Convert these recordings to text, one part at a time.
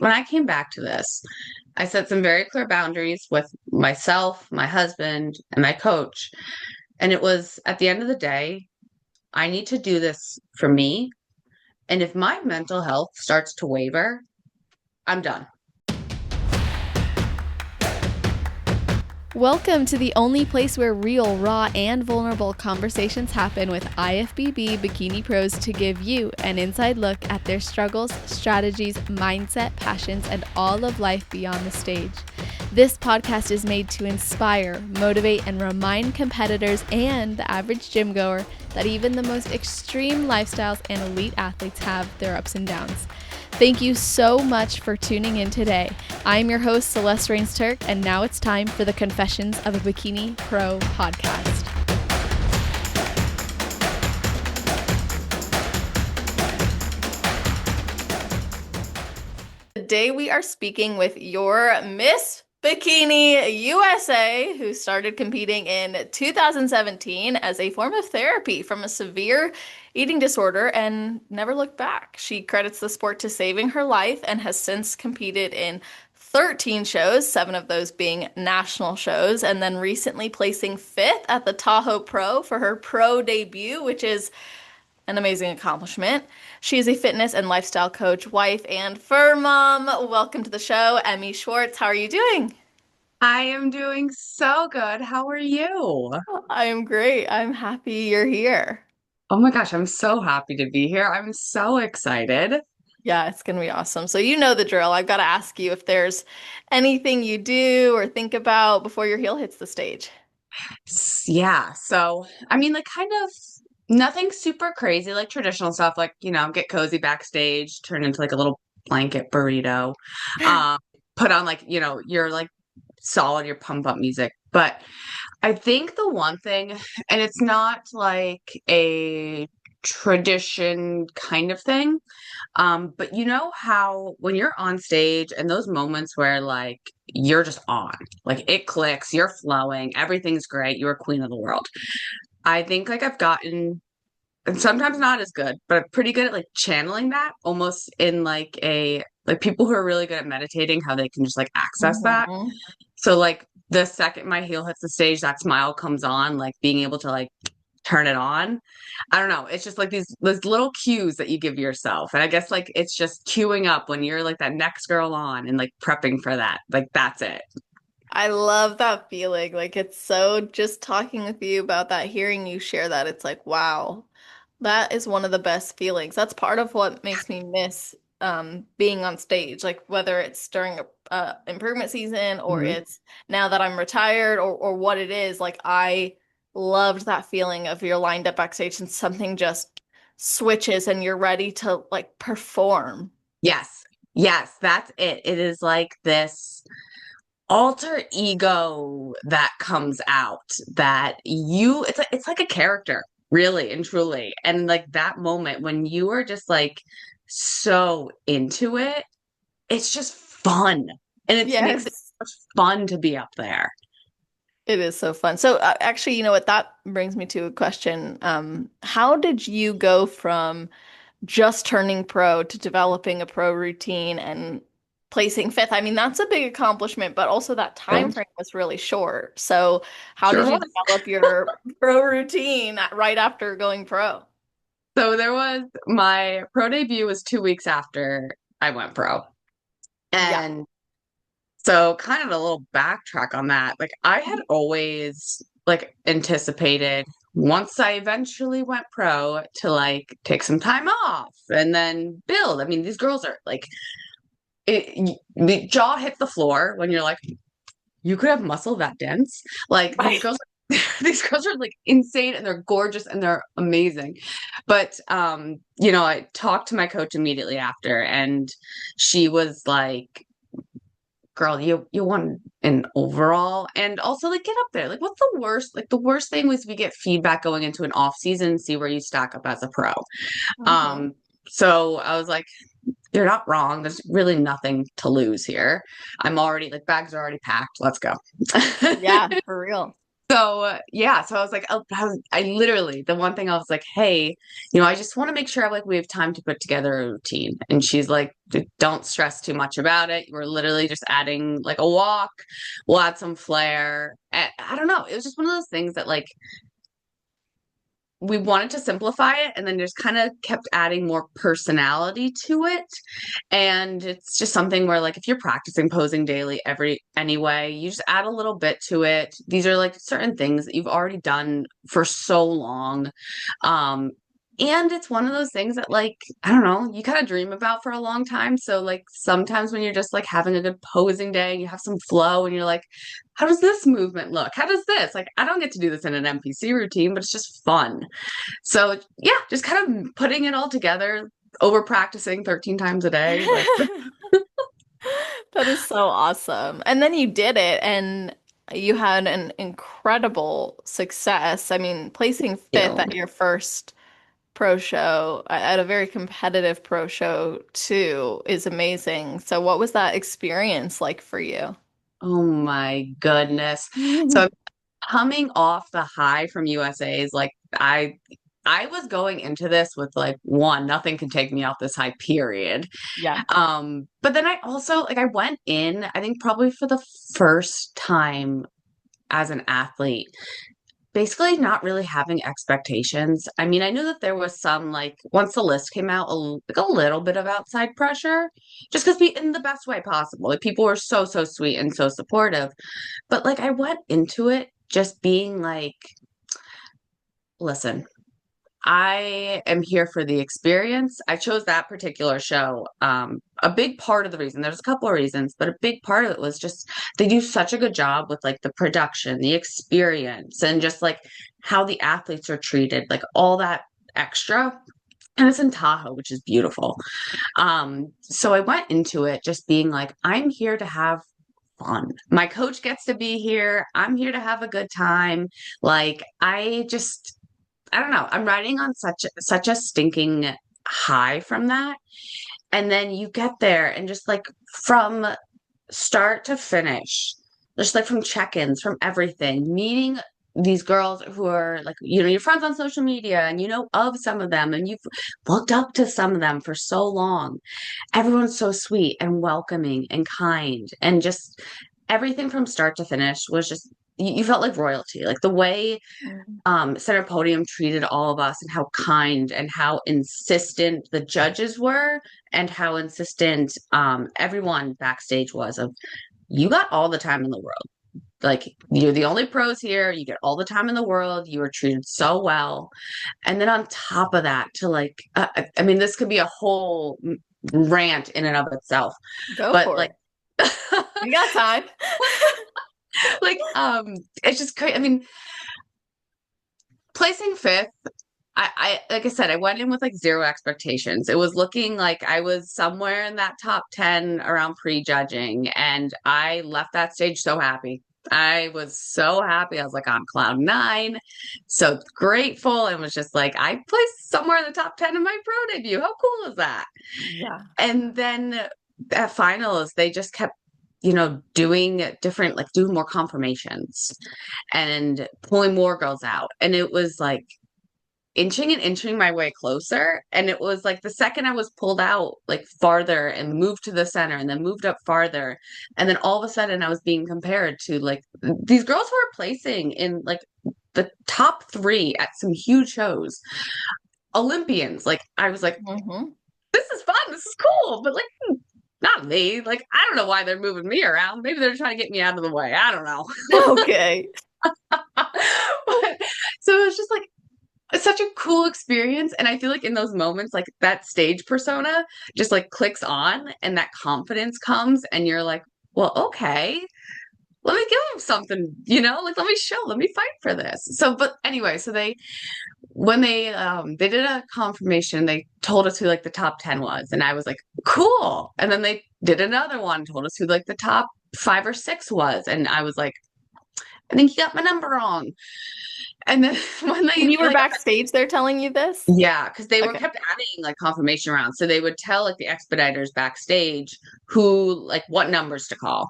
when I came back to this, I set some very clear boundaries with myself, my husband, and my coach. And it was at the end of the day, I need to do this for me. And if my mental health starts to waver, I'm done. Welcome to the only place where real, raw, and vulnerable conversations happen with IFBB Bikini Pros to give you an inside look at their struggles, strategies, mindset, passions, and all of life beyond the stage. This podcast is made to inspire, motivate, and remind competitors and the average gym goer that even the most extreme lifestyles and elite athletes have their ups and downs. Thank you so much for tuning in today. I'm your host, Celeste Turk, and now it's time for the Confessions of a Bikini Pro podcast. Today we are speaking with your Miss Bikini USA, who started competing in 2017 as a form of therapy from a severe eating disorder and never looked back. She credits the sport to saving her life and has since competed in 13 shows, 7 of those being national shows, and then recently placing 5th at the Tahoe Pro for her pro debut, which is an amazing accomplishment. She is a fitness and lifestyle coach, wife, and fur mom. Welcome to the show, Emmy Schwartz. How are you doing? I am doing so good. How are you? I am great. I'm happy you're here. Oh my gosh, I'm so happy to be here. I'm so excited. Yeah, it's going to be awesome. So you know the drill. I've got to ask you if there's anything you do or think about before your heel hits the stage. Yeah. So, I mean, like, kind of nothing super crazy, like traditional stuff, like, get cozy backstage, turn into like a little blanket burrito, um, put on like, your like solid, your pump up music. But I think the one thing, and it's not like a tradition kind of thing, but you know how when you're on stage and those moments where like you're just on, like it clicks, you're flowing, everything's great, you're a queen of the world. I think like I've gotten, and sometimes not as good, but I'm pretty good at like channeling that almost in like like people who are really good at meditating, how they can just like access that. Mhm. So like the second my heel hits the stage, that smile comes on, like being able to like turn it on. I don't know. It's just like these little cues that you give yourself. And I guess like it's just queuing up when you're like that next girl on and like prepping for that. Like that's it. I love that feeling. Like it's so just talking with you about that, hearing you share that, it's like, wow, that is one of the best feelings. That's part of what makes me miss being on stage, like whether it's during a improvement season or Mhm. it's now that I'm retired or what it is. Like I loved that feeling of you're lined up backstage and something just switches and you're ready to like perform. Yes. Yes, that's it. It is like this alter ego that comes out that it's like a character, really and truly. And like that moment when you are just like so into it, it's just fun. And it makes it Yes. so much fun to be up there. It is so fun. So actually, you know what? That brings me to a question. How did you go from just turning pro to developing a pro routine and placing 5th? I mean, that's a big accomplishment, but also that time So, frame was really short. So how sure did you was. develop your pro routine right after going pro? So there was my pro debut was 2 weeks after I went pro. Yeah. And so kind of a little backtrack on that. Like I had always like anticipated once I eventually went pro to like take some time off and then build. I mean, these girls are like the jaw hits the floor when you're like, you could have muscle that dense. Like these Right. girls these girls are like insane and they're gorgeous and they're amazing. But I talked to my coach immediately after and she was like, girl, you won an overall and also like get up there. Like what's the worst? Like the worst thing was we get feedback going into an off season and see where you stack up as a pro. Mhm. Um so I was like, you're not wrong. There's really nothing to lose here. I'm already like bags are already packed. Let's go. Yeah, for real. So yeah, so I was like, I literally, the one thing I was like, hey, I just want to make sure like we have time to put together a routine. And she's like, don't stress too much about it. We're literally just adding like a walk. We'll add some flair. I don't know. It was just one of those things that like we wanted to simplify it and then just kind of kept adding more personality to it. And it's just something where like if you're practicing posing daily anyway, you just add a little bit to it. These are like certain things that you've already done for so long. And it's one of those things that like, I don't know, you kind of dream about for a long time. So like sometimes when you're just like having a good posing day, you have some flow and you're like, how does this movement look? How does this? Like I don't get to do this in an NPC routine, but it's just fun. So yeah, just kind of putting it all together, over practicing 13 times a day. Like That is so awesome. And then you did it and you had an incredible success. I mean, placing fifth you. at your first pro show, at a very competitive pro show too, is amazing. So what was that experience like for you? Oh my goodness. So coming off the high from USA's, like I was going into this with like one, nothing can take me off this high, period. Yeah. But then I also like I went in, I think probably for the first time as an athlete, basically not really having expectations. I mean, I knew that there was some like once the list came out, like a little bit of outside pressure, just because in the best way possible. Like people were so, so sweet and so supportive. But like I went into it just being like, listen, I am here for the experience. I chose that particular show. A big part of the reason, there's a couple of reasons, but a big part of it was just they do such a good job with like the production, the experience, and just like how the athletes are treated, like all that extra. And it's in Tahoe, which is beautiful. So I went into it just being like, I'm here to have fun. My coach gets to be here. I'm here to have a good time. Like I don't know. I'm riding on such a stinking high from that. And then you get there and just like from start to finish, just like from check-ins, from everything, meeting these girls who are like, your friends on social media and you know of some of them and you've looked up to some of them for so long. Everyone's so sweet and welcoming and kind and just everything from start to finish was just you felt like royalty. Like the way center podium treated all of us and how kind and how insistent the judges were and how insistent everyone backstage was of you got all the time in the world. Like you're the only pros here, you get all the time in the world, you were treated so well. And then on top of that to like I mean this could be a whole rant in and of itself, Go but for like it. You got time. like it's just crazy. I mean placing fifth, I like I said, I went in with like zero expectations. It was looking like I was somewhere in that top 10 around pre-judging, and I left that stage so happy. I was so happy. I was like on cloud nine, so grateful, and was just like, I placed somewhere in the top 10 in my pro debut. How cool is that? Yeah. And then at finals, they just kept doing different, like doing more confirmations and pulling more girls out. And it was like inching and inching my way closer. And it was like the second I was pulled out like farther and moved to the center and then moved up farther. And then all of a sudden I was being compared to like these girls who are placing in like the top three at some huge shows. Olympians. Like I was like, Hmm. this is fun, this is cool. But like not me. Like I don't know why they're moving me around. Maybe they're trying to get me out of the way. I don't know. Okay. But, so it was just like it's such a cool experience. And I feel like in those moments, like that stage persona just like clicks on and that confidence comes and you're like, well, okay, let me give them something, like let me show, let me fight for this. So, but anyway, so when they did a confirmation, they told us who like the top 10 was. And I was like, cool. And then they did another one, told us who like the top 5 or 6 was. And I was like, I think you got my number wrong. And then when And they you were like backstage there telling you this? yeah, because they were Okay. kept adding like confirmation rounds. So they would tell like the expediters backstage who like what numbers to call.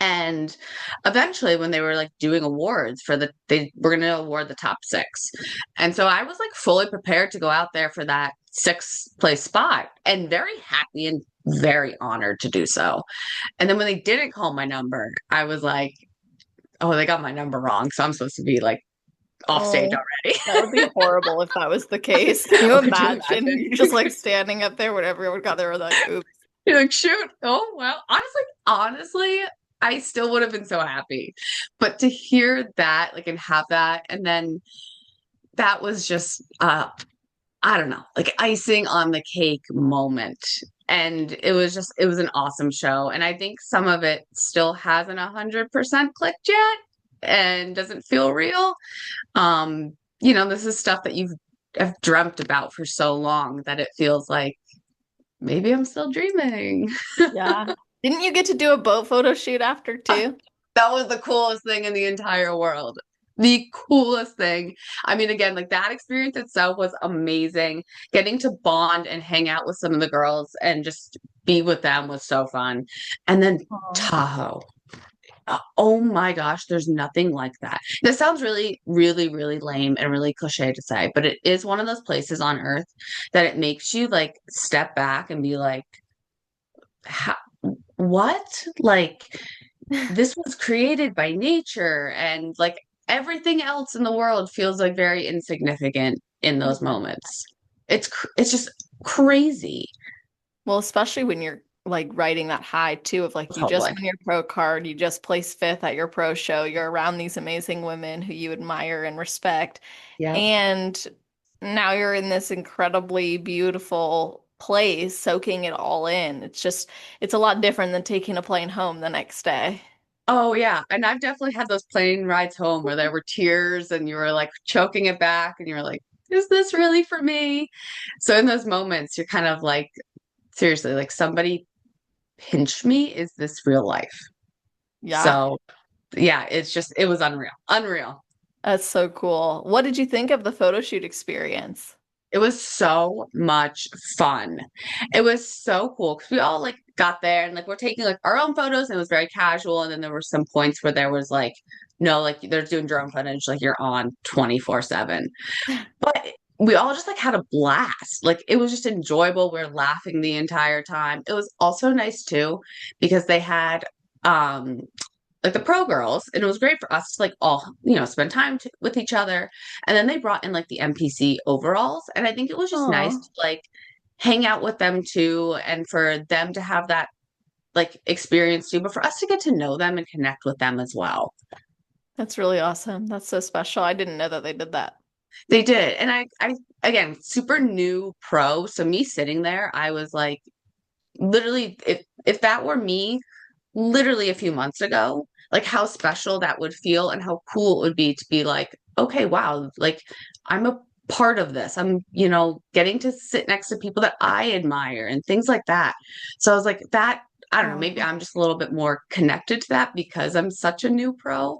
And eventually, when they were like doing awards they were going to award the top six. And so I was like fully prepared to go out there for that sixth place spot and very happy and very honored to do so. And then when they didn't call my number, I was like, oh, they got my number wrong. So I'm supposed to be like off stage Oh, already. that would be horrible if that was the case. Can you Could you imagine? imagine? You're just like standing up there when everyone got there, like, oops. You're like, shoot. Oh, well, honestly, I still would have been so happy. But to hear that, like, and have that, and then that was just, I don't know, like icing on the cake moment. And it was an awesome show. And I think some of it still hasn't 100% clicked yet and doesn't feel real. This is stuff that have dreamt about for so long that it feels like maybe I'm still dreaming. Yeah. Didn't you get to do a boat photo shoot after too? That was the coolest thing in the entire world. The coolest thing. I mean, again, like that experience itself was amazing. Getting to bond and hang out with some of the girls and just be with them was so fun. And then Oh. Tahoe. Oh my gosh, there's nothing like that. This sounds really, really, really lame and really cliche to say, but it is one of those places on earth that it makes you like step back and be like, what? Like, this was created by nature, and like everything else in the world feels like very insignificant in those moments. It's just crazy. Well, especially when you're like riding that high too of like you just Totally. won your pro card, you just placed fifth at your pro show, you're around these amazing women who you admire and respect, Yep. and now you're in this incredibly beautiful place, soaking it all in. It's a lot different than taking a plane home the next day. Oh yeah. And I've definitely had those plane rides home where there were tears and you were like choking it back and you were like, is this really for me? So in those moments, you're kind of like, seriously, like somebody pinched me. Is this real life? Yeah, So yeah, it was unreal. Unreal. that's so cool. What did you think of the photo shoot experience? It was so much fun. It was so cool because we all like got there and like we're taking like our own photos and it was very casual. And then there were some points where there was like, no, like they're doing drone footage, like you're on 24/7. But we all just like had a blast. Like it was just enjoyable. We are laughing the entire time. It was also nice too because they had um like the pro girls, and it was great for us to like all spend time with each other. And then they brought in like the NPC overalls, and I think it was just nice Oh, to like hang out with them too, and for them to have that like experience too, but for us to get to know them and connect with them as well. that's really awesome. That's so special. I didn't know that they did that. They did, and I again, super new pro, so me sitting there, I was like, literally, if that were me literally a few months ago, like how special that would feel and how cool it would be to be like, okay, wow, like I'm a part of this. I'm, getting to sit next to people that I admire and things like that. So I was like, that, I don't know, maybe Oh. I'm just a little bit more connected to that because I'm such a new pro.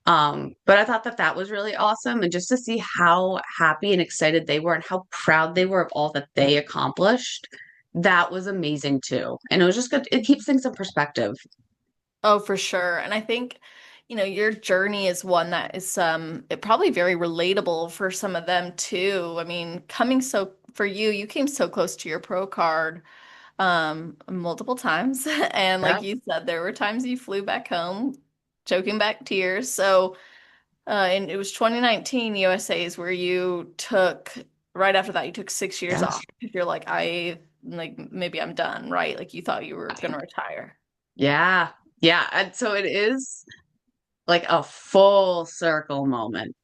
But I thought that that was really awesome. And just to see how happy and excited they were and how proud they were of all that they accomplished, that was amazing too. And it was just good. It keeps things in perspective. Oh, for sure. And I think, your journey is one that is it probably very relatable for some of them too. I mean, coming so for you, you came so close to your pro card multiple times. And Yeah. like you said, there were times you flew back home, choking back tears. So and it was 2019 USA's where you took right after that, you took 6 years Yes. off. You're like, I like maybe I'm done, right? Like you thought you were gonna retire. Yeah. Yeah. And so it is like a full circle moment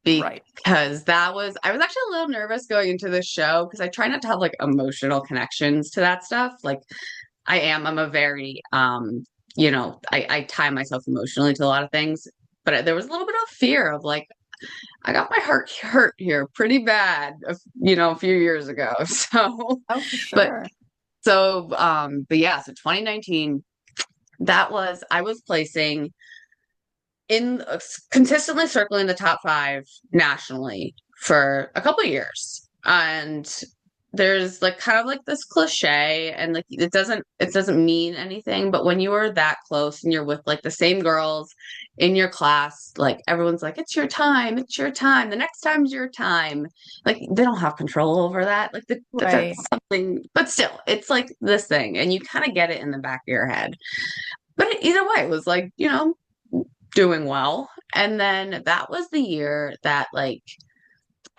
Right. because I was actually a little nervous going into this show because I try not to have like emotional connections to that stuff. Like I'm a very, I tie myself emotionally to a lot of things, but there was a little bit of fear of like, I got my heart hurt here pretty bad, a few years ago. So, Oh, for but sure. but yeah, so 2019, I was placing in consistently circling the top five nationally for a couple of years. And there's like kind of like this cliche and like it doesn't mean anything, but when you are that close and you're with like the same girls in your class, like everyone's like, it's your time, the next time's your time. Like they don't have control over that. Like that's Right. something, but still, it's like this thing, and you kind of get it in the back of your head. But either way, it was like, doing well. And then that was the year that like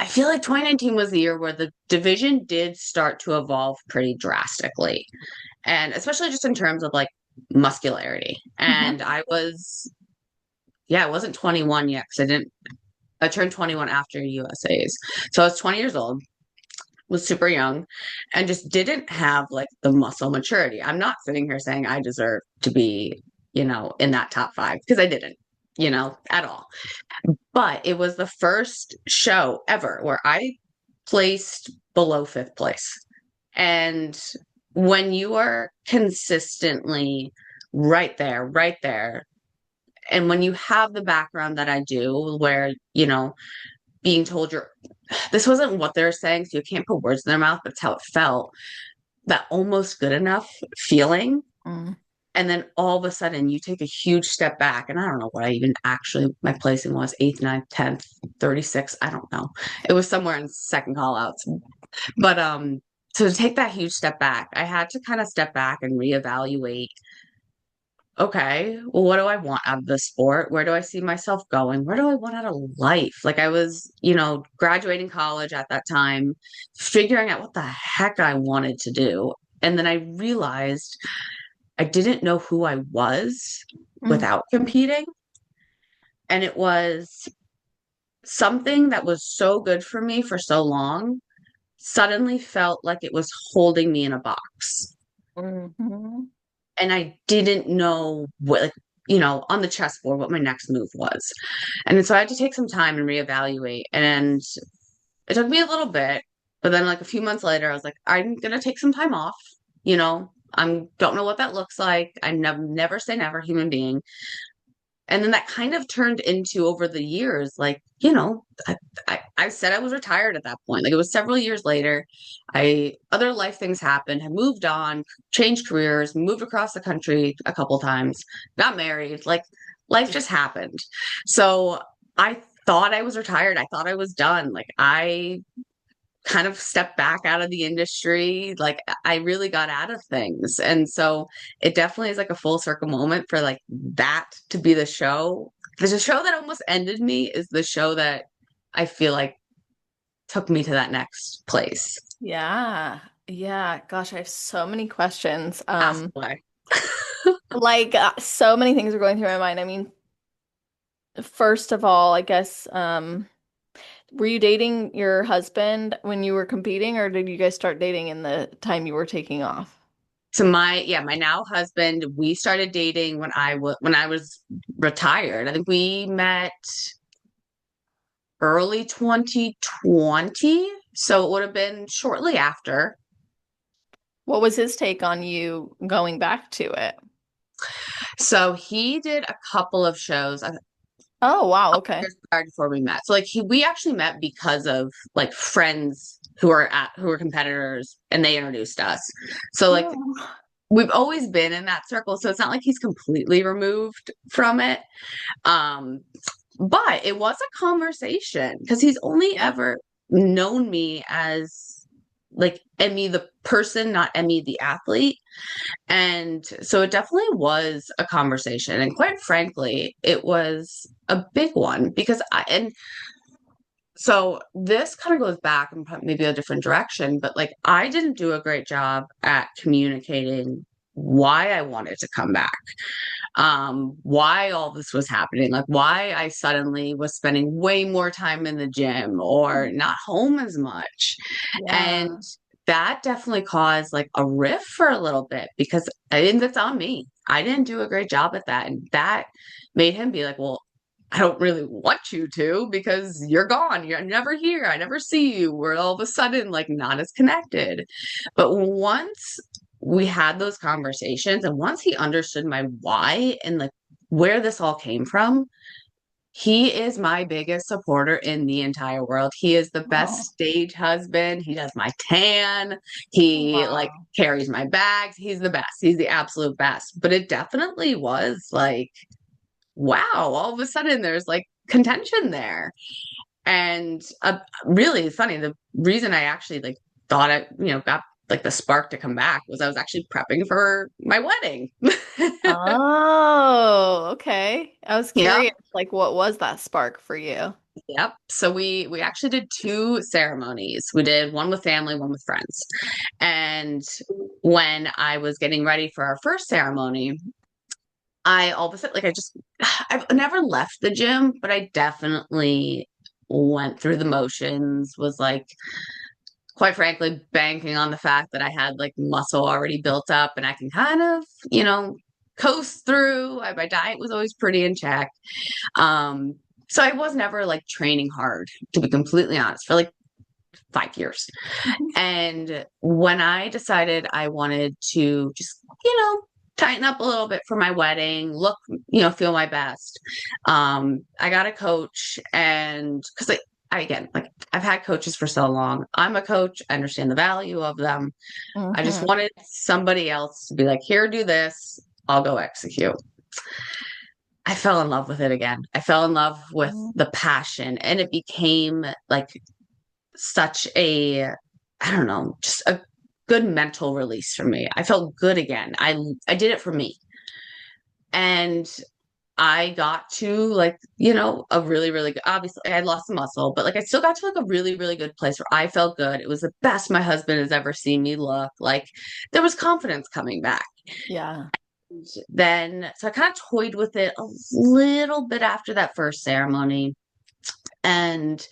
I feel like 2019 was the year where the division did start to evolve pretty drastically. And especially just in terms of like muscularity. Hmm. And I wasn't 21 yet because I turned 21 after USA's. So I was 20 years old, was super young, and just didn't have like the muscle maturity. I'm not sitting here saying I deserve to be, in that top five because I didn't, at all. But it was the first show ever where I placed below fifth place. And when you are consistently right there, and when you have the background that I do, where, being told this wasn't what they're saying, so you can't put words in their mouth, but it's how it felt, that almost good enough feeling. Mm. And then all of a sudden you take a huge step back. And I don't know what I even actually, my placing was eighth, ninth, 10th, 36. I don't know. It was somewhere in second call outs. But so to take that huge step back, I had to kind of step back and reevaluate, okay, well, what do I want out of the sport? Where do I see myself going? Where do I want out of life? Like I was, graduating college at that time, figuring out what the heck I wanted to do. And then I realized I didn't know who I was Mm. without competing. And it was something that was so good for me for so long, suddenly felt like it was holding me in a box. Mhm. And I didn't know what, like, on the chessboard, what my next move was. And so I had to take some time and reevaluate. And it took me a little bit, but then like a few months later, I was like, I'm gonna take some time off. I don't know what that looks like. I never say never, human being. And then that kind of turned into over the years, like, I said I was retired at that point. Like it was several years later. Other life things happened, had moved on, changed careers, moved across the country a couple times, got married. Like life just happened. So I thought I was retired. I thought I was done. Like I kind of stepped back out of the industry. Like I really got out of things. And so it definitely is like a full circle moment for like that to be the show. There's a show that almost ended me is the show that I feel like took me to that next place. Yeah. Yeah. Gosh, I have so many questions. Ask why. Like so many things are going through my mind. I mean, first of all, I guess, were you dating your husband when you were competing, or did you guys start dating in the time you were taking off? So my now husband, we started dating when I was retired. I think we met early 2020. So it would have been shortly after. What was his take on you going back to it? So he did a couple of shows Oh, wow. Okay. years prior before we met. So like we actually met because of like friends who were competitors and they introduced us. So like Oh. we've always been in that circle. So it's not like he's completely removed from it. Um, but it was a conversation because he's only Yeah. ever known me as like Emmy the person, not Emmy the athlete. And so it definitely was a conversation. And quite frankly, it was a big one because and so this kind of goes back and maybe a different direction, but like I didn't do a great job at communicating why I wanted to come back, why all this was happening, like why I suddenly was spending way more time in the gym or not home as much. And Yeah. that definitely caused like a rift for a little bit because I think that's on me. I didn't do a great job at that. And that made him be like, well, I don't really want you to because you're gone. You're never here. I never see you. We're all of a sudden like not as connected. But once we had those conversations and once he understood my why and like where this all came from, He is my biggest supporter in the entire world. He is the best Oh, stage husband. He does my tan. He like wow. carries my bags. He's the best. He's the absolute best. But it definitely was like, wow, all of a sudden there's like contention there. And really funny, the reason I actually like thought I, got like the spark to come back was I was actually prepping for my wedding. Oh, okay. I was Yep. curious, like, what was that spark for you? Yep. So we actually did two ceremonies. We did one with family, one with friends. And when I was getting ready for our first ceremony, I all of a sudden like I've never left the gym, but I definitely went through the motions, was like quite frankly banking on the fact that I had like muscle already built up and I can kind of, coast through. My diet was always pretty in check. Um, so I was never like training hard, to be completely honest, for like 5 years. Mhm. And when I decided I wanted to just, tighten up a little bit for my wedding, look, feel my best, I got a coach and because again, like I've had coaches for so long. I'm a coach. I understand the value of them. I just Mhm. wanted somebody else to be like, here, do this. I'll go execute. I fell in love with it again. I fell in love with the passion and it became like such I don't know, just a good mental release for me. I felt good again. I did it for me. And I got to like, a really, really good, obviously I had lost the muscle, but like I still got to like a really, really good place where I felt good. It was the best my husband has ever seen me look. Like there was confidence coming back. Yeah. Then, so I kind of toyed with it a little bit after that first ceremony and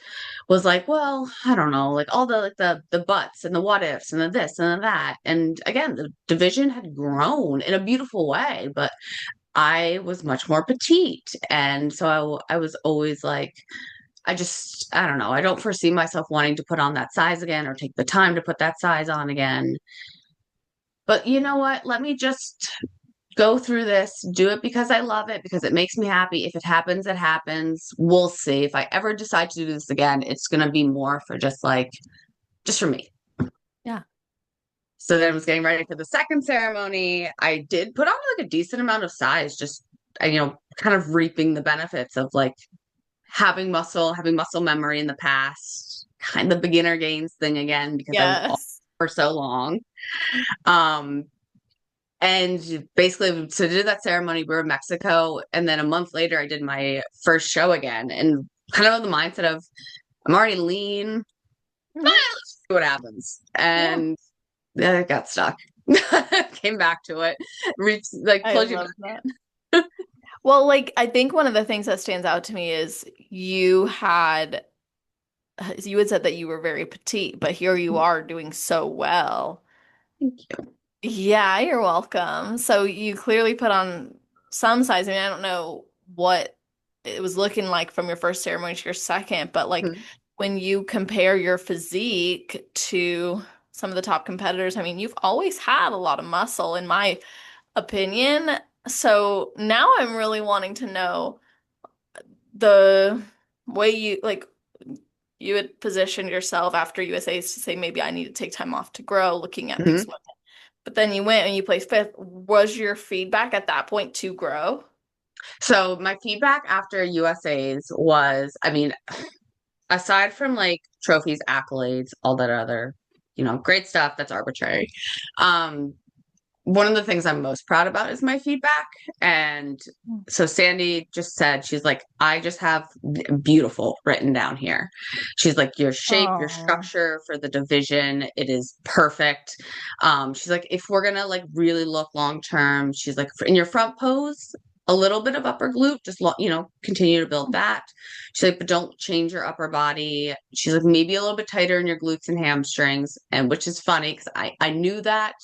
was like, well, I don't know, like all the like the buts and the what ifs and the this and the that. And again, the division had grown in a beautiful way, but I was much more petite. And so I was always like, I don't know, I don't foresee myself wanting to put on that size again or take the time to put that size on again. But you know what? Let me just go through this, do it because I love it, because it makes me happy. If it happens, it happens. We'll see. If I ever decide to do this again, it's going to be more for just for me. Yeah. So then I was getting ready for the second ceremony. I did put on like a decent amount of size, just, kind of reaping the benefits of like having muscle memory in the past, kind of beginner gains thing again, because I was off Yes. for so long. Um, And basically, so I did that ceremony. We were in Mexico. And then a month later, I did my first show again. And kind of in the mindset of, I'm already lean. Mhm. Let's see what happens. Yeah. And then it got stuck. Came back to it. Reached, like, I told you. love that. Well, like, I think one of the things that stands out to me is you had said that you were very petite, but here you are doing so well. Thank you. Yeah, you're welcome. So you clearly put on some size. I mean, I don't know what it was looking like from your first ceremony to your second, but like Mhm. when you compare your physique to some of the top competitors, I mean, you've always had a lot of muscle, in my opinion. So now I'm really wanting to know the way you like you had positioned yourself after USA's to say maybe I need to take time off to grow, looking at these Mhm. women. But then you went and you placed fifth. Was your feedback at that point to grow? So my feedback after USA's was, I mean, aside from like trophies, accolades, all that other, great stuff, that's arbitrary. Um, One of the things I'm most proud about is my feedback. And so Sandy just said, she's like, I just have beautiful written down here. She's like, your shape, your Oh, structure for the division, it is perfect. She's like, if we're gonna like really look long term, she's like, in your front pose, a little bit of upper glute, just continue to build that. She's like, but don't change your upper body. She's like, maybe a little bit tighter in your glutes and hamstrings, and which is funny because I knew that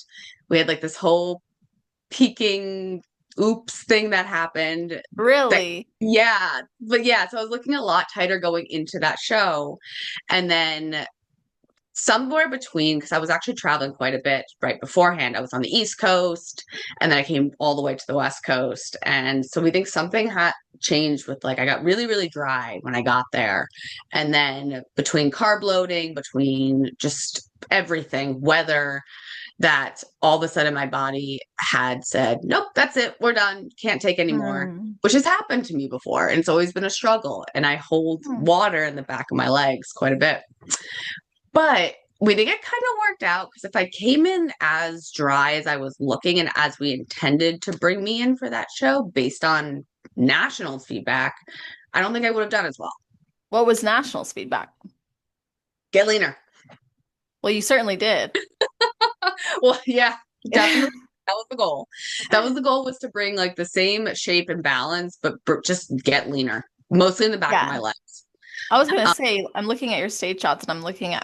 we had like this whole peaking oops thing that happened that really? yeah, but yeah, so I was looking a lot tighter going into that show. And then somewhere between, because I was actually traveling quite a bit right beforehand. I was on the East Coast and then I came all the way to the West Coast. And so we think something had changed with like, I got really, really dry when I got there. And then between carb loading, between just everything, weather, that all of a sudden my body had said, nope, that's it. We're done. Can't take anymore, Hmm. which has happened to me before. And it's always been a struggle. And I hold water in the back of my legs quite a bit. But we think it kind of worked out because if I came in as dry as I was looking and as we intended to bring me in for that show based on nationals feedback, I don't think I would have done as well. What was Nationals feedback? Get leaner. Well, you certainly did. Well, yeah, definitely. That was the goal. That was the goal, was to bring like the same shape and balance, but just get leaner, mostly in the back of my Yeah. legs. I was gonna say, I'm looking at your stage shots and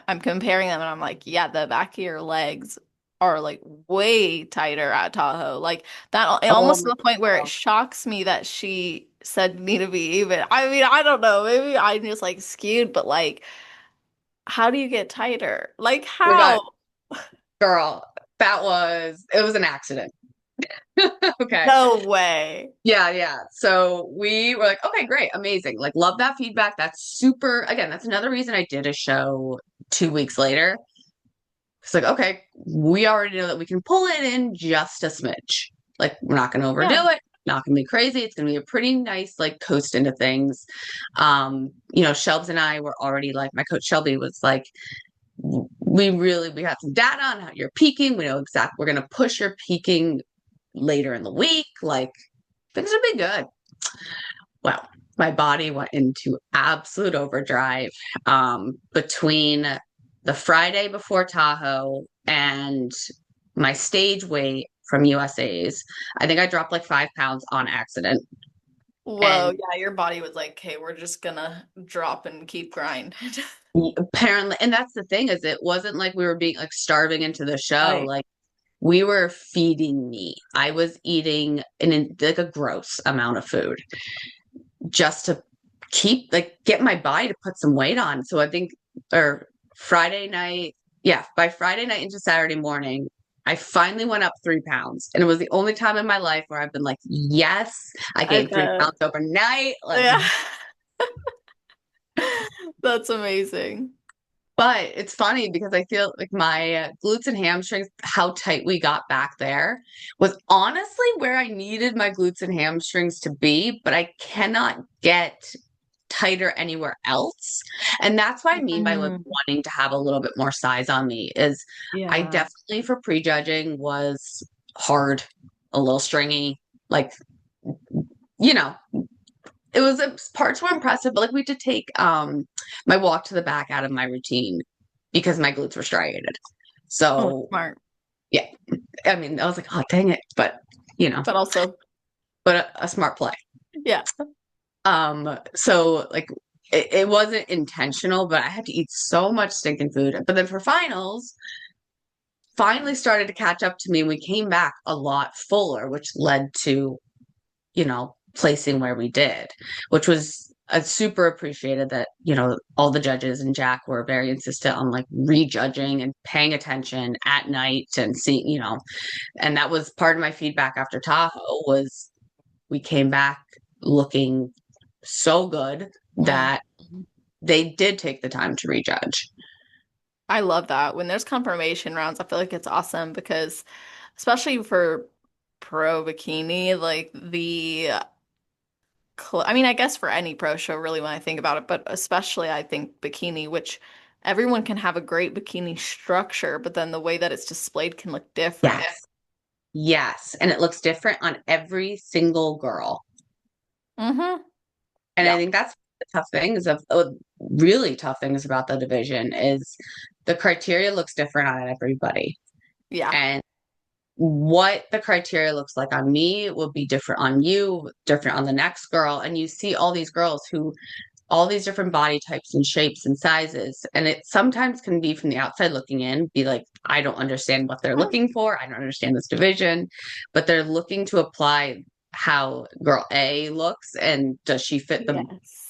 I'm comparing them and I'm like, yeah, the back of your legs are like way tighter at Tahoe. Like that, Oh almost to the point where it shocks me that she said need to be even. I mean, I don't know. Maybe I'm just like skewed, but like, how do you get tighter? Like my God, how? girl, it was an accident. Okay. No way. Yeah, yeah. So we were like, okay, great, amazing. Like, love that feedback. That's super. Again, that's another reason I did a show 2 weeks later. It's like, okay, we already know that we can pull it in just a smidge. Like, we're not going to overdo Yeah. it. Not going to be crazy. It's going to be a pretty nice, like, coast into things. Shelbs and I were already like, my coach Shelby was like, we got some data on how you're peaking. We know exactly, we're going to push your peaking later in the week. Like, things will be good. Well, my body went into absolute overdrive between the Friday before Tahoe and my stage weight from USA's. I think I dropped like 5 pounds on accident. Whoa, And yeah, your body was like, okay, we're just gonna drop and keep grind. apparently, and that's the thing, is it wasn't like we were being like starving into the show. Right. Like, we were feeding me. I was eating like a gross amount of food just to get my body to put some weight on. So I think, or Friday night, yeah, by Friday night into Saturday morning, I finally went up 3 pounds. And it was the only time in my life where I've been like, yes, I I gained three bet. pounds overnight. Let's, Yeah. That's amazing. but it's funny because I feel like my glutes and hamstrings, how tight we got back there was honestly where I needed my glutes and hamstrings to be, but I cannot get tighter anywhere else. And that's what I mean by like Mm, wanting to have a little bit more size on me is I yeah. definitely for prejudging was hard, a little stringy, like, you know, parts were impressive, but like we did take my walk to the back out of my routine because my glutes were striated. Oh, So smart. yeah, I mean, I was like, oh dang it, but But also, but a smart play. yeah. So like it wasn't intentional, but I had to eat so much stinking food. But then for finals, finally started to catch up to me. We came back a lot fuller, which led to, placing where we did, which was super appreciated that, all the judges and Jack were very insistent on like rejudging and paying attention at night and seeing, and that was part of my feedback after Tahoe was we came back looking so good Mm. that they did take the time to rejudge. I love that. When there's confirmation rounds, I feel like it's awesome because especially for pro bikini, like I mean, I guess for any pro show, really, when I think about it, but especially I think bikini, which everyone can have a great bikini structure, but then the way that it's displayed can look different. Yes. Yes. And it looks different on every single girl. Mm-hmm. And I Yeah. think that's the tough things really tough things about the division is the criteria looks different on everybody. Yeah. And what the criteria looks like on me will be different on you, different on the next girl. And you see all these girls who all these different body types and shapes and sizes. And it sometimes can be from the outside looking in, be like, I don't understand what they're looking for. I don't understand this division, but they're looking to apply how girl A looks and does she fit the Yes.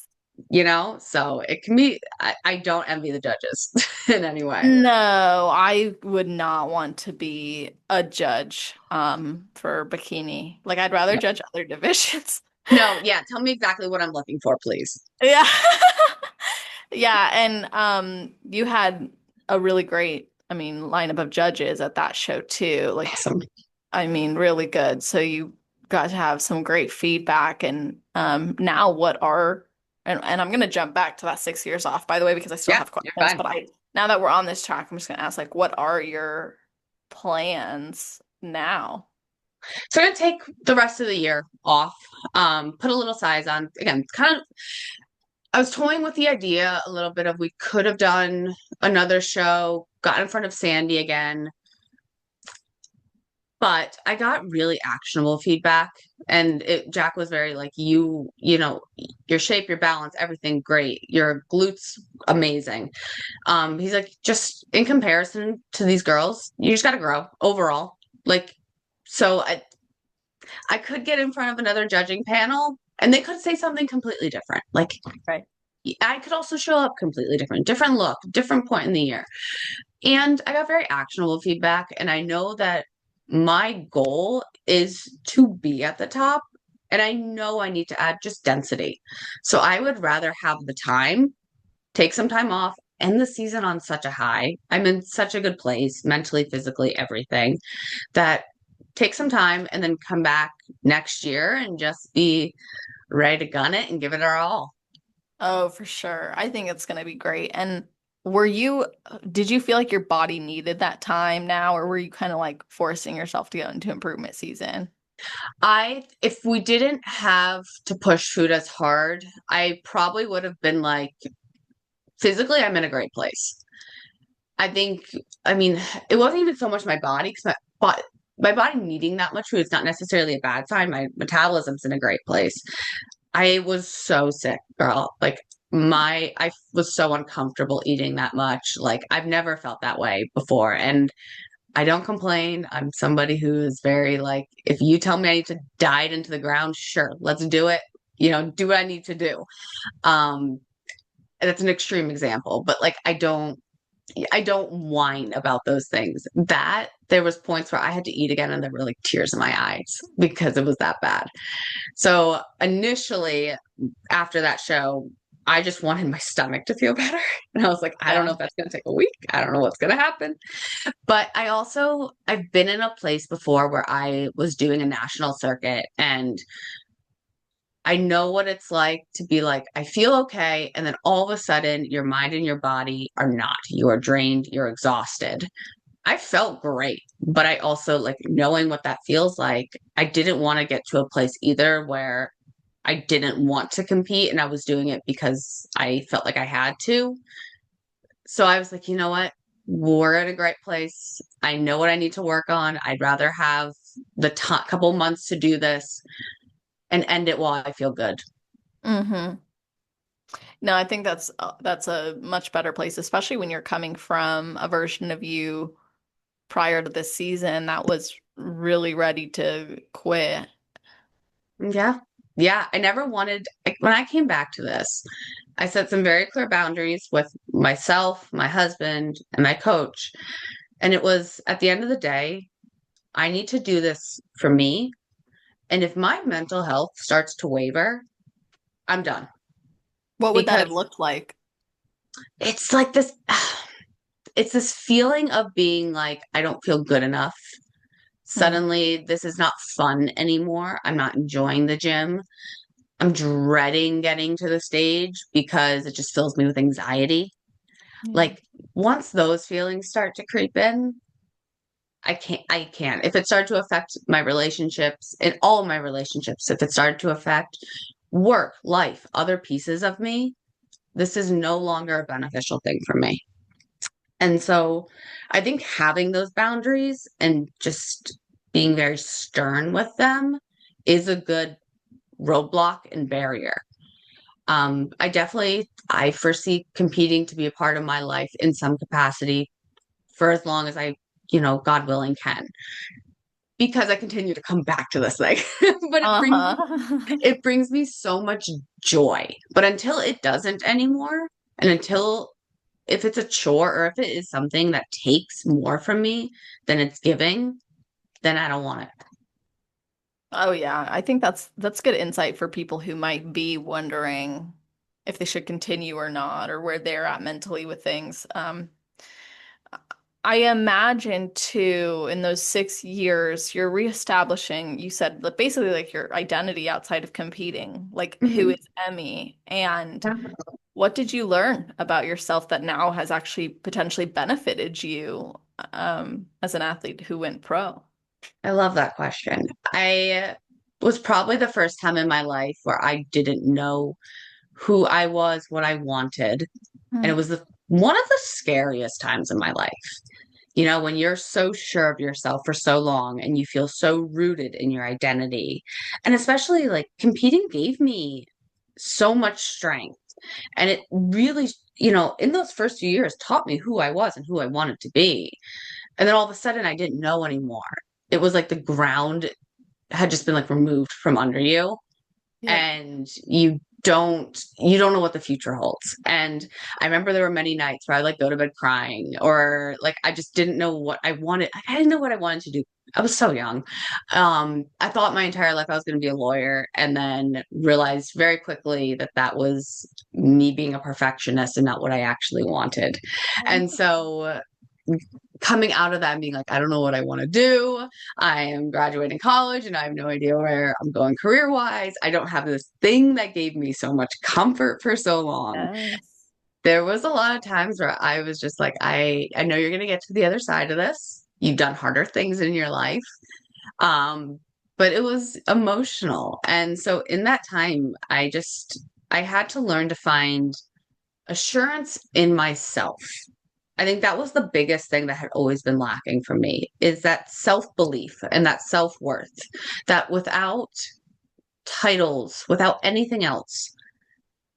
So it can be, I don't envy the judges in any way. No, I would not want to be a judge for bikini. Like I'd rather No, judge other divisions. no, yeah, tell me exactly what I'm looking for, please. Yeah. Yeah, and you had a really great, I mean, lineup of judges at that show too. Like, Awesome. I mean, really good. So you got to have some great feedback and now what are and I'm gonna jump back to that 6 years off, by the way, because I still Yeah, have you're questions, fine. but I now that we're on this track, I'm just gonna ask like what are your plans now? So I'm gonna take the rest of the year off, put a little size on. Again, kind of, I was toying with the idea a little bit of we could have done another show, got in front of Sandy again, but I got really actionable feedback, and Jack was very like, your shape, your balance, everything great, your glutes amazing. He's like, just in comparison to these girls, you just got to grow overall. Like, so I could get in front of another judging panel and they could say something completely different. Like, Right. I could also show up completely different look, different point in the year. And I got very actionable feedback. And I know that my goal is to be at the top. And I know I need to add just density. So I would rather have the time, take some time off, end the season on such a high. I'm in such a good place, mentally, physically, everything, that take some time and then come back next year and just be ready to gun it and give it our all. Oh, for sure. I think it's gonna be great. And did you feel like your body needed that time now, or were you kind of like forcing yourself to go into improvement season? If we didn't have to push food as hard, I probably would have been like, physically, I'm in a great place. I think, I mean, it wasn't even so much my body because my body needing that much food is not necessarily a bad sign. My metabolism's in a great place. I was so sick, girl. Like I was so uncomfortable eating that much. Like I've never felt that way before. And I don't complain. I'm somebody who is very like, if you tell me I need to dive into the ground, sure, let's do it. Do what I need to do. Um, and that's an extreme example, but like I don't whine about those things. That there was points where I had to eat again and there were like tears in my eyes because it was that bad. So initially after that show, I just wanted my stomach to feel better. And I was like, I don't know Yeah. if that's going to take a week. I don't know what's going to happen. But I've been in a place before where I was doing a national circuit and I know what it's like to be like, I feel okay. And then all of a sudden, your mind and your body are not. You are drained, you're exhausted. I felt great, but I also like knowing what that feels like. I didn't want to get to a place either where I didn't want to compete and I was doing it because I felt like I had to. So I was like, you know what? We're in a great place. I know what I need to work on. I'd rather have the couple months to do this and end it while I feel good. Mm-hmm. No, I think that's a much better place, especially when you're coming from a version of you prior to this season that was really ready to quit. Yeah. Yeah. I never wanted, like, when I came back to this, I set some very clear boundaries with myself, my husband, and my coach. And it was at the end of the day, I need to do this for me. And if my mental health starts to waver, I'm done What would that have because looked like? it's like this, it's this feeling of being like, I don't feel good enough. Hmm. Suddenly, this is not fun anymore. I'm not enjoying the gym. I'm dreading getting to the stage because it just fills me with anxiety. Yeah. Like once those feelings start to creep in, I can't. If it started to affect my relationships, in all of my relationships, if it started to affect work, life, other pieces of me, this is no longer a beneficial thing for me. And so I think having those boundaries and just being very stern with them is a good roadblock and barrier. I foresee competing to be a part of my life in some capacity for as long as God willing, can. because I continue to come back to this thing. But Uh-huh. it brings me so much joy. But until it doesn't anymore, and until if it's a chore or if it is something that takes more from me than it's giving, then I don't want it. Oh yeah, I think that's good insight for people who might be wondering if they should continue or not, or where they're at mentally with things. I imagine too, in those 6 years, you're reestablishing, you said that basically like your identity outside of competing, like who Mhm. is Emmy, and what did you learn about yourself that now has actually potentially benefited you as an athlete who went pro? I love that question. I was probably the first time in my life where I didn't know who I was, what I wanted. And it Hmm. was one of the scariest times in my life. You know, when you're so sure of yourself for so long and you feel so rooted in your identity. And especially like competing gave me so much strength. And it really, in those first few years taught me who I was and who I wanted to be. And then all of a sudden I didn't know anymore. It was like the ground had just been like removed from under you Yep. and you don't know what the future holds. And I remember there were many nights where I like go to bed crying or like I just didn't know what I wanted. I didn't know what I wanted to do. I was so young. I thought my entire life I was going to be a lawyer and then realized very quickly that that was me being a perfectionist and not what I actually wanted. And so coming out of that and being like, I don't know what I want to do. I am graduating college and I have no idea where I'm going career wise. I don't have this thing that gave me so much comfort for so long. Yes. There was a lot of times where I was just like, I know you're going to get to the other side of this. You've done harder things in your life. Um, but it was emotional. And so in that time, I had to learn to find assurance in myself. I think that was the biggest thing that had always been lacking for me is that self-belief and that self-worth that without titles, without anything else,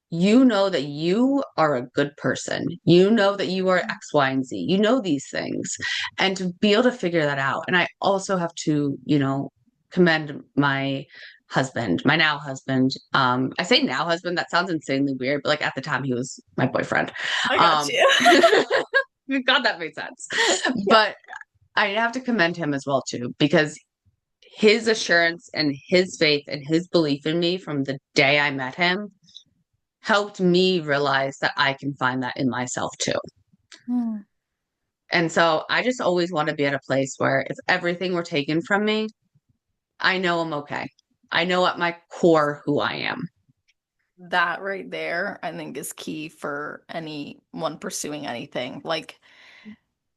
you know that you are a good person. You know that you are X, Y, and Z. You know these things. And to be able to figure that out. And I also have to, commend my husband, my now husband. I say now husband, that sounds insanely weird, but like at the time he was my boyfriend. I got Um, you. God, that made sense. Yeah. But I have to commend him as well too, because his assurance and his faith and his belief in me from the day I met him helped me realize that I can find that in myself too. Hmm. And so I just always want to be at a place where if everything were taken from me, I know I'm okay. I know at my core who I am. That right there, I think, is key for anyone pursuing anything. Like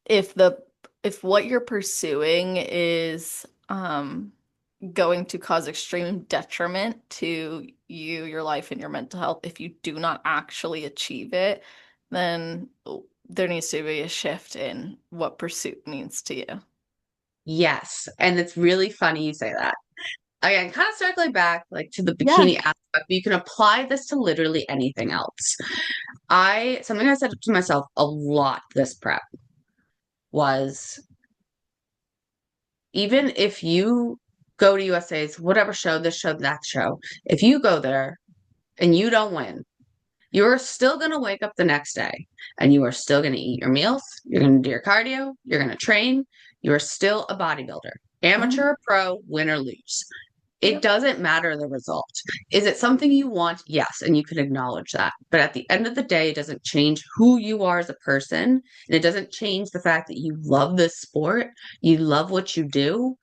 if the if what you're pursuing is going to cause extreme detriment to you, your life, and your mental health, if you do not actually achieve it, then there needs to be a shift in what pursuit means to you. Yes. And it's really funny you say that. Again, kind of circling back like to the Yeah. bikini aspect, but you can apply this to literally anything else. Something I said to myself a lot this prep was even if you go to USA's whatever show, this show, that show, if you go there and you don't win, you're still going to wake up the next day and you are still going to eat your meals. You're going to do your cardio. You're going to train. You are still a bodybuilder, amateur Mhm. or pro, win or lose. It Yep. doesn't matter the result. Is it something you want? Yes, and you can acknowledge that. But at the end of the day, it doesn't change who you are as a person. And it doesn't change the fact that you love this sport, you love what you do.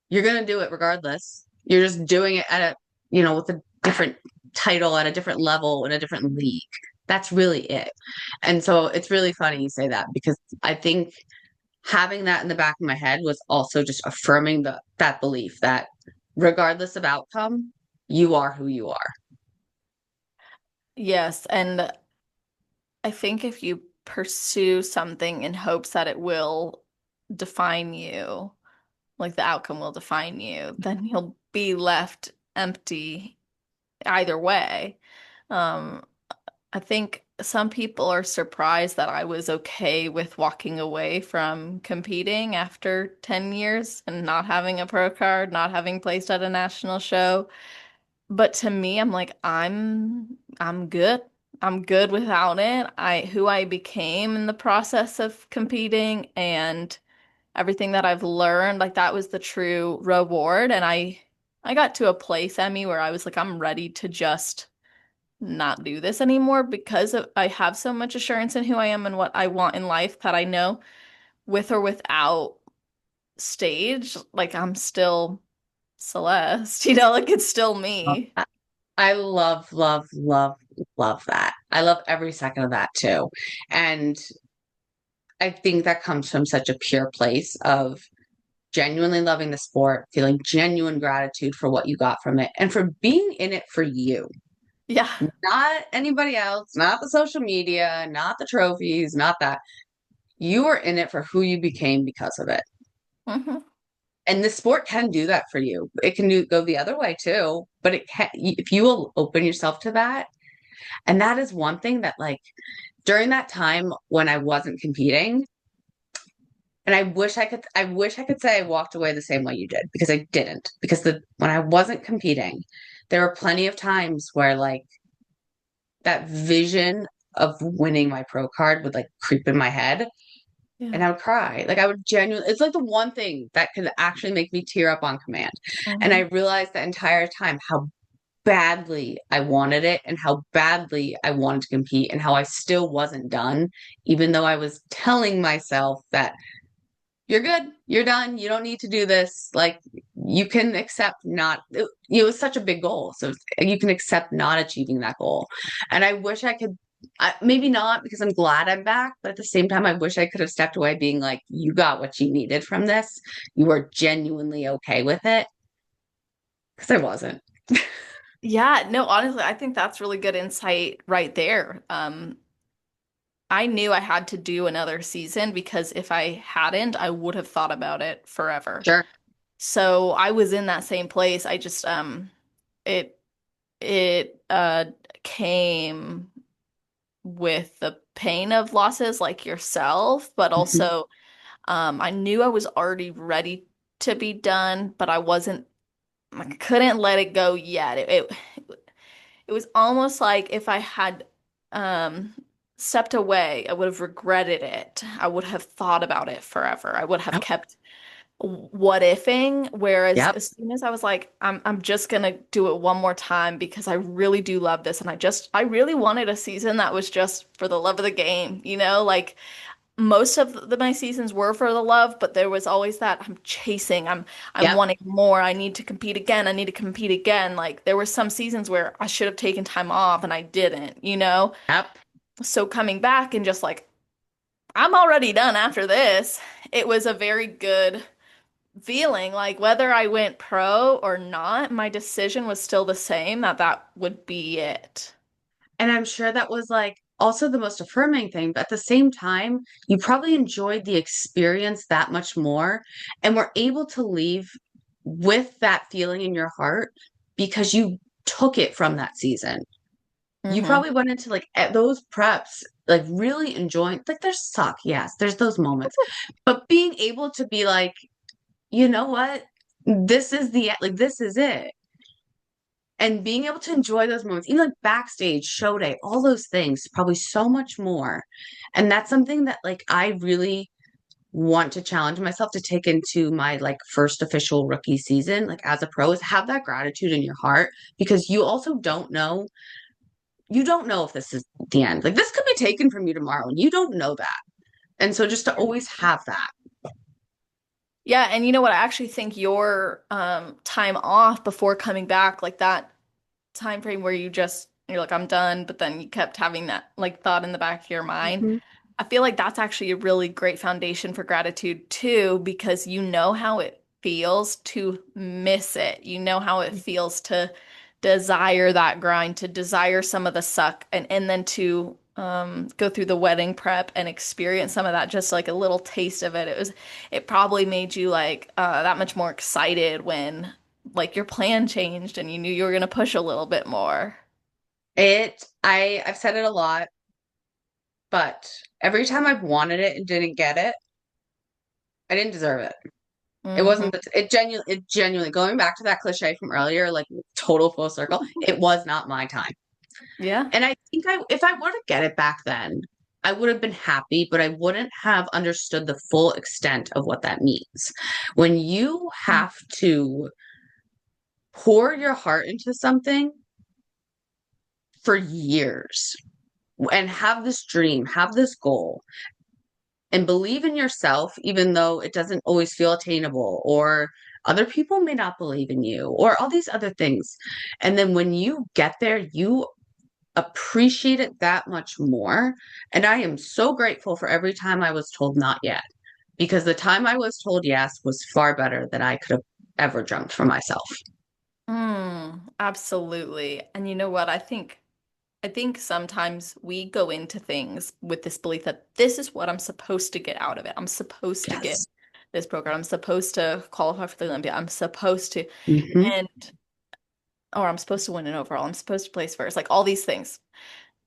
You're going to do it regardless. You're just doing it with a different title at a different level in a different league. That's really it. And so it's really funny you say that because I think having that in the back of my head was also just affirming that belief that regardless of outcome, you are who you are. Yes, and I think if you pursue something in hopes that it will define you, like the outcome will define you, then you'll be left empty either way. Um, I think some people are surprised that I was okay with walking away from competing after 10 years and not having a pro card, not having placed at a national show. But to me, I'm like, I'm good. I'm good without it. Who I became in the process of competing and everything that I've learned, like that was the true reward. And I got to a place, Emmy, where I was like, I'm ready to just not do this anymore because I have so much assurance in who I am and what I want in life that I know with or without stage, like I'm still Celeste, like it's still me. I love, love, love, love that. I love every second of that too. And I think that comes from such a pure place of genuinely loving the sport, feeling genuine gratitude for what you got from it, and for being in it for you, Yeah. not anybody else, not the social media, not the trophies, not that. You are in it for who you became because of it. Hmm. And the sport can do that for you. It can go the other way too, but it can, if you will open yourself to that. And that is one thing that, like, during that time when I wasn't competing, and I wish I could say I walked away the same way you did because I didn't. Because when I wasn't competing, there were plenty of times where, like, that vision of winning my pro card would like creep in my head Yeah. and I would cry. Like, I would genuinely, it's like the one thing that could actually make me tear up on command. And I Hmm. realized the entire time how badly I wanted it and how badly I wanted to compete and how I still wasn't done, even though I was telling myself that you're good, you're done, you don't need to do this. Like, you can accept not, it was such a big goal. So you can accept not achieving that goal. And I wish I could, maybe not because I'm glad I'm back, but at the same time, I wish I could have stepped away being like, you got what you needed from this. You were genuinely okay with it. Because I wasn't. Yeah, no, honestly, I think that's really good insight right there. I knew I had to do another season because if I hadn't, I would have thought about it forever. Sure. So I was in that same place. I just it it came with the pain of losses like yourself, but Mhm. also I knew I was already ready to be done, but I couldn't let it go yet. It was almost like if I had um stepped away, I would have regretted it. I would have thought about it forever. I would have Yep. kept what ifing, whereas Yep. as soon as I was like, I'm just gonna do it one more time because I really do love this and I really wanted a season that was just for the love of the game, like most of my seasons were for the love, but there was always that I'm chasing, I'm Yep. wanting more. I need to compete again. I need to compete again. Like there were some seasons where I should have taken time off and I didn't. Yep. So coming back and just like I'm already done after this, it was a very good feeling. Like whether I went pro or not, my decision was still the same that that would be it. And I'm sure that was like also the most affirming thing, but at the same time, you probably enjoyed the experience that much more and were able to leave with that feeling in your heart because you took it from that season. You Hmm. probably went into like at those preps, like really enjoying, like there's suck, yes, there's those moments, but being able to be like, you know what? This is like, this is it, and being able to enjoy those moments, even like backstage, show day, all those things, probably so much more. And that's something that like I really want to challenge myself to take into my like first official rookie season, like as a pro, is have that gratitude in your heart because you also you don't know if this is the end. Like this could be taken from you tomorrow and you don't know that. And so just to always have that. Yeah, and you know what? I actually think your time off before coming back, like that time frame where you're like, I'm done, but then you kept having that like thought in the back of your mind. Mhm. I feel like that's actually a really great foundation for gratitude too, because you know how it feels to miss it. You know how it feels to desire that grind, to desire some of the suck, and then to go through the wedding prep and experience some of that, just like a little taste of it. It probably made you like that much more excited when like your plan changed and you knew you were gonna push a little bit more. I've said it a lot. but every time I've wanted it and didn't get it, I didn't deserve it. It Hmm. wasn't, it genuinely, going back to that cliche from earlier, like total full circle, it was not my time. Yeah. And I think if I were to get it back then, I would have been happy, but I wouldn't have understood the full extent of what that means. When you have to pour your heart into something for years and have this dream, have this goal, and believe in yourself, even though it doesn't always feel attainable, or other people may not believe in you, or all these other things. And then when you get there, you appreciate it that much more. And I am so grateful for every time I was told not yet, because the time I was told yes was far better than I could have ever dreamt for myself. Absolutely. And you know what? I think sometimes we go into things with this belief that this is what I'm supposed to get out of it. I'm supposed to get Yes. this program. I'm supposed to qualify for the Olympia. I'm supposed to, Hmm. and or I'm supposed to win an overall. I'm supposed to place first, like all these things.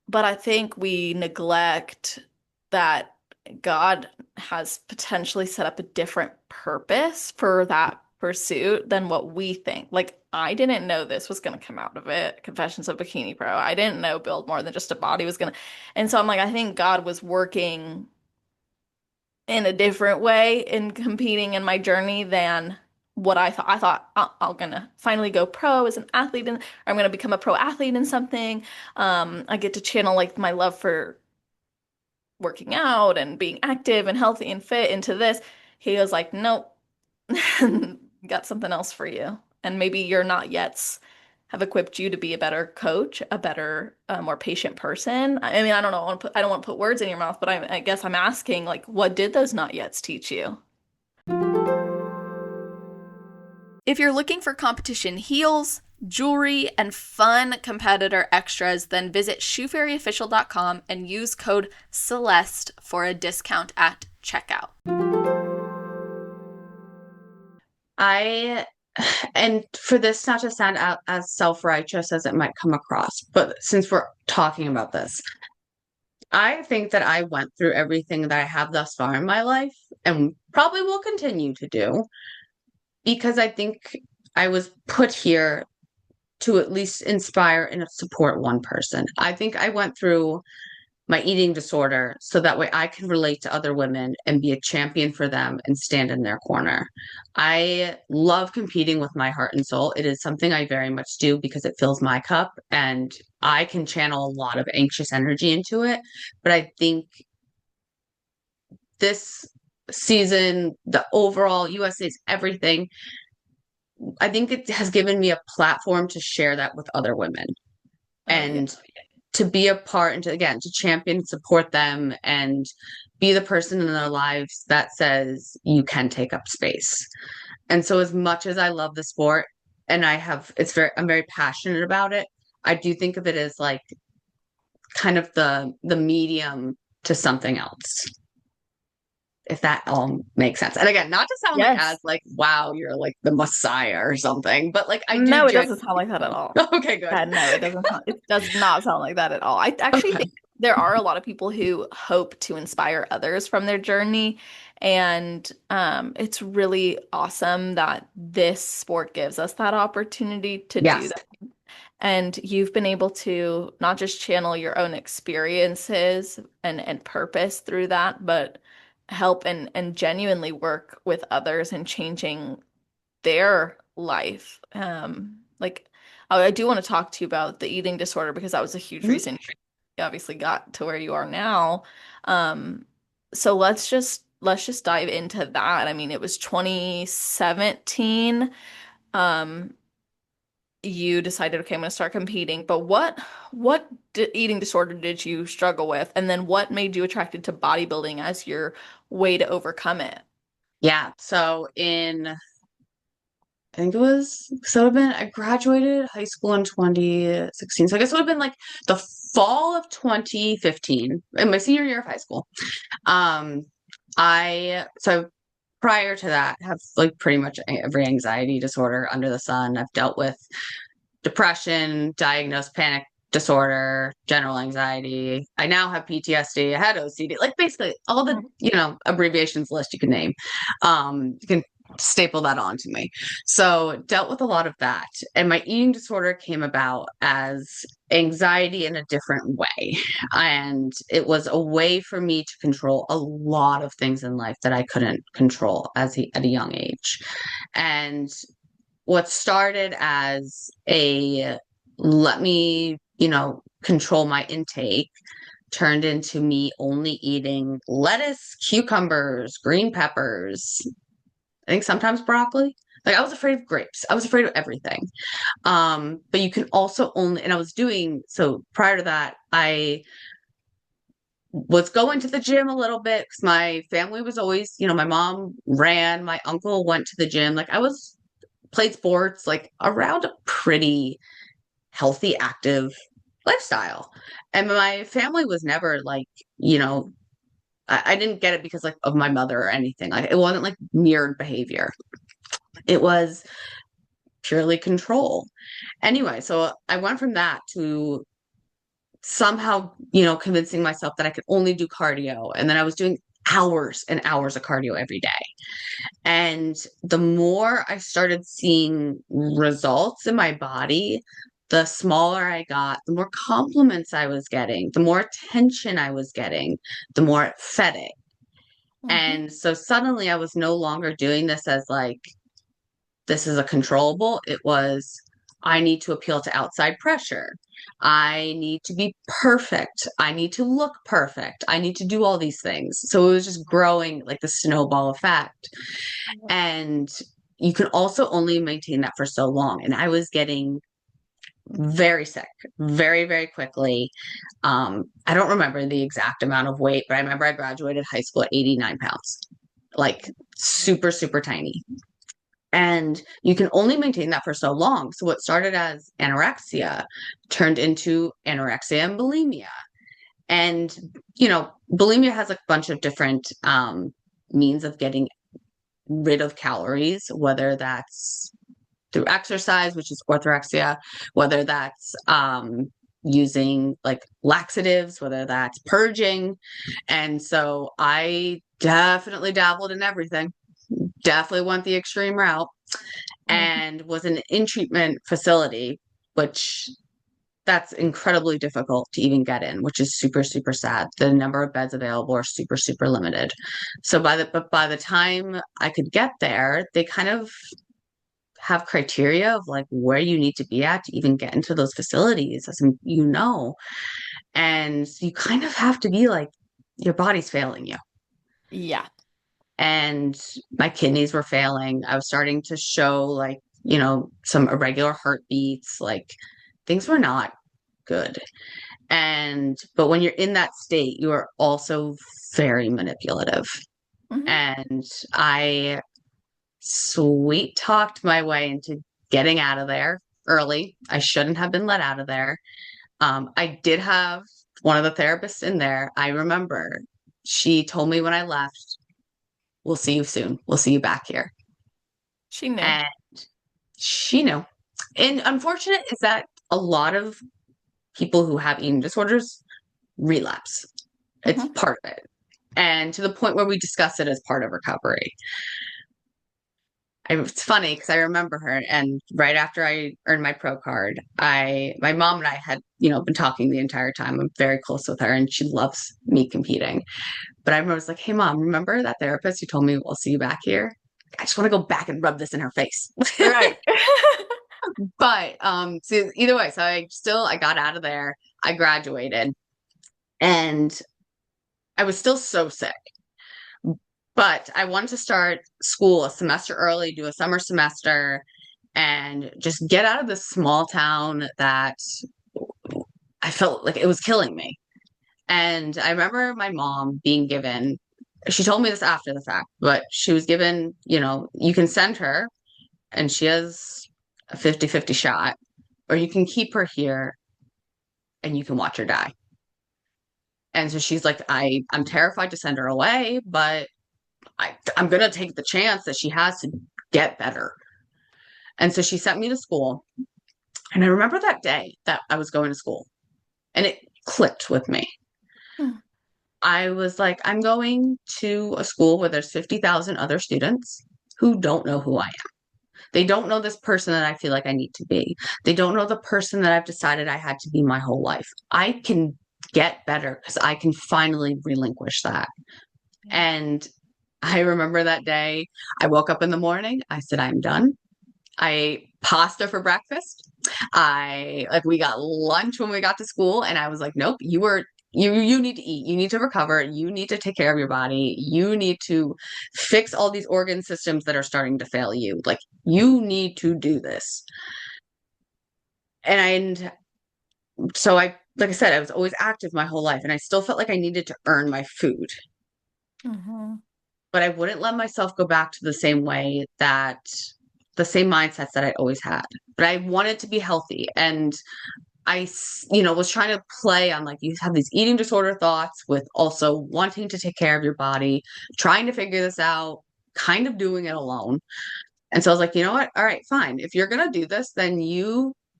But I think we neglect that God has potentially set up a different purpose for that pursuit than what we think. Like, I didn't know this was going to come out of it, Confessions of Bikini Pro. I didn't know Build More Than Just a Body was going to. And so I'm like, I think God was working in a different way in competing in my journey than what I thought. I thought I'm gonna finally go pro as an athlete, and or I'm gonna become a pro athlete in something. I get to channel like my love for working out and being active and healthy and fit into this. He was like, nope, got something else for you, and maybe you're not yet have equipped you to be a better coach, a better, more patient person. I mean, I don't know. I don't want to put words in your mouth, but I guess I'm asking, like, what did those not yets teach you? If you're looking for competition heels, jewelry, and fun competitor extras, then visit shoefairyofficial.com and use code CELESTE for a discount at checkout. I, and for this not to sound out as self-righteous as it might come across, but since we're talking about this, I think that I went through everything that I have thus far in my life and probably will continue to do because I think I was put here to at least inspire and support one person. I think I went through my eating disorder so that way I can relate to other women and be a champion for them and stand in their corner. I love competing with my heart and soul. It is something I very much do because it fills my cup and I can channel a lot of anxious energy into it. But I think this season, the overall USA's everything, I think it has given me a platform to share that with other women Oh yeah. and to be a part and to, again, to champion and support them and be the person in their lives that says you can take up space. And so as much as I love the sport and I'm very passionate about it, I do think of it as like kind of the medium to something else, if that all makes sense. And again, not to sound like as Yes. like, wow, you're like the messiah or something, but like I do No, it doesn't sound like that at all. okay, good. Yeah, no, it does not sound like that at all. I actually Okay. think there are a lot of people who hope to inspire others from their journey. And it's really awesome that this sport gives us that opportunity to do Yes. that. And you've been able to not just channel your own experiences and purpose through that, but help and genuinely work with others in changing their life. Like I do want to talk to you about the eating disorder because that was a huge Mhm. reason you obviously got to where you are now. Um, so let's just dive into that. I mean, it was 2017. Um, you decided, okay, I'm going to start competing. But what eating disorder did you struggle with? And then what made you attracted to bodybuilding as your way to overcome it? Yeah. So I think it was, so it would have been, I graduated high school in 2016. So I guess it would have been like the fall of 2015, in my senior year of high school. Um, so prior to that, have like pretty much every anxiety disorder under the sun. I've dealt with depression, diagnosed panic disorder, general anxiety. I now have PTSD. I had OCD, like basically all the, abbreviations list you can name. You can staple that onto me. So dealt with a lot of that. And my eating disorder came about as anxiety in a different way. And it was a way for me to control a lot of things in life that I couldn't control at a young age. And what started as a let me, control my intake turned into me only eating lettuce, cucumbers, green peppers, I think sometimes broccoli. Like I was afraid of grapes. I was afraid of everything. But you can also only, and I was doing, so prior to that, I was going to the gym a little bit because my family was always, my mom ran, my uncle went to the gym. Like I was played sports, like around a pretty healthy, active lifestyle. And my family was never like, I didn't get it because like of my mother or anything. Like it wasn't like mirrored behavior. It was purely control. Anyway, so I went from that to somehow, convincing myself that I could only do cardio. And then I was doing hours and hours of cardio every day. And the more I started seeing results in my body, the smaller I got, the more compliments I was getting, the more attention I was getting, the more it fed it. Mm-hmm. And so suddenly I was no longer doing this as like, this is a controllable. It was, I need to appeal to outside pressure. I need to be perfect. I need to look perfect. I need to do all these things. So it was just growing like the snowball effect. And you can also only maintain that for so long. And I was getting very sick very, very quickly. I don't remember the exact amount of weight, but I remember I graduated high school at 89 pounds, like super, super tiny. And you can only maintain that for so long. So what started as anorexia turned into anorexia and bulimia. And, bulimia has a bunch of different means of getting rid of calories, whether that's through exercise, which is orthorexia, whether that's using like laxatives, whether that's purging. And so I definitely dabbled in everything, definitely went the extreme route Mm-hmm. and was in an in-treatment facility, which that's incredibly difficult to even get in, which is super, super sad. The number of beds available are super, super limited. So by the time I could get there, they kind of have criteria of like where you need to be at to even get into those facilities, as and you kind of have to be like your body's failing you. Yeah. And my kidneys were failing. I was starting to show like, some irregular heartbeats, like things were not good. But when you're in that state, you are also very manipulative. Mm-hmm. And I sweet talked my way into getting out of there early. I shouldn't have been let out of there. I did have one of the therapists in there. I remember she told me when I left, we'll see you soon. We'll see you back here. She knew. And she knew. And unfortunate is that a lot of people who have eating disorders relapse. It's Mm-hmm. part of it. And to the point where we discuss it as part of recovery. It's funny because I remember her, and right after I earned my pro card, my mom and I had, been talking the entire time. I'm very close with her, and she loves me competing. But I remember I was like, "Hey, mom, remember that therapist who told me we'll see you back here? I just want to go back and rub this in her face." Right. But so either way, so I got out of there. I graduated, and I was still so sick. But I wanted to start school a semester early, do a summer semester, and just get out of this small town that I felt like it was killing me. And I remember my mom being given, she told me this after the fact, but she was given, you can send her and she has a 50-50 shot, or you can keep her here and you can watch her die. And so she's like, I'm terrified to send her away, but I'm going to take the chance that she has to get better. And so she sent me to school. And I remember that day that I was going to school. And it clicked with me. Hmm. I was like, I'm going to a school where there's 50,000 other students who don't know who I am. They don't know this person that I feel like I need to be. They don't know the person that I've decided I had to be my whole life. I can get better because I can finally relinquish that. Yeah. And I remember that day, I woke up in the morning. I said, I'm done. I ate pasta for breakfast. We got lunch when we got to school, and I was like, nope, you need to eat. You need to recover. You need to take care of your body. You need to fix all these organ systems that are starting to fail you. Like, you need to do this. And so like I said, I was always active my whole life, and I still felt like I needed to earn my food. Mhm. But I wouldn't let myself go back to the same mindsets that I always had. But I wanted to be healthy. And was trying to play on like you have these eating disorder thoughts with also wanting to take care of your body, trying to figure this out, kind of doing it alone. And so I was like, you know what? All right, fine. If you're going to do this, then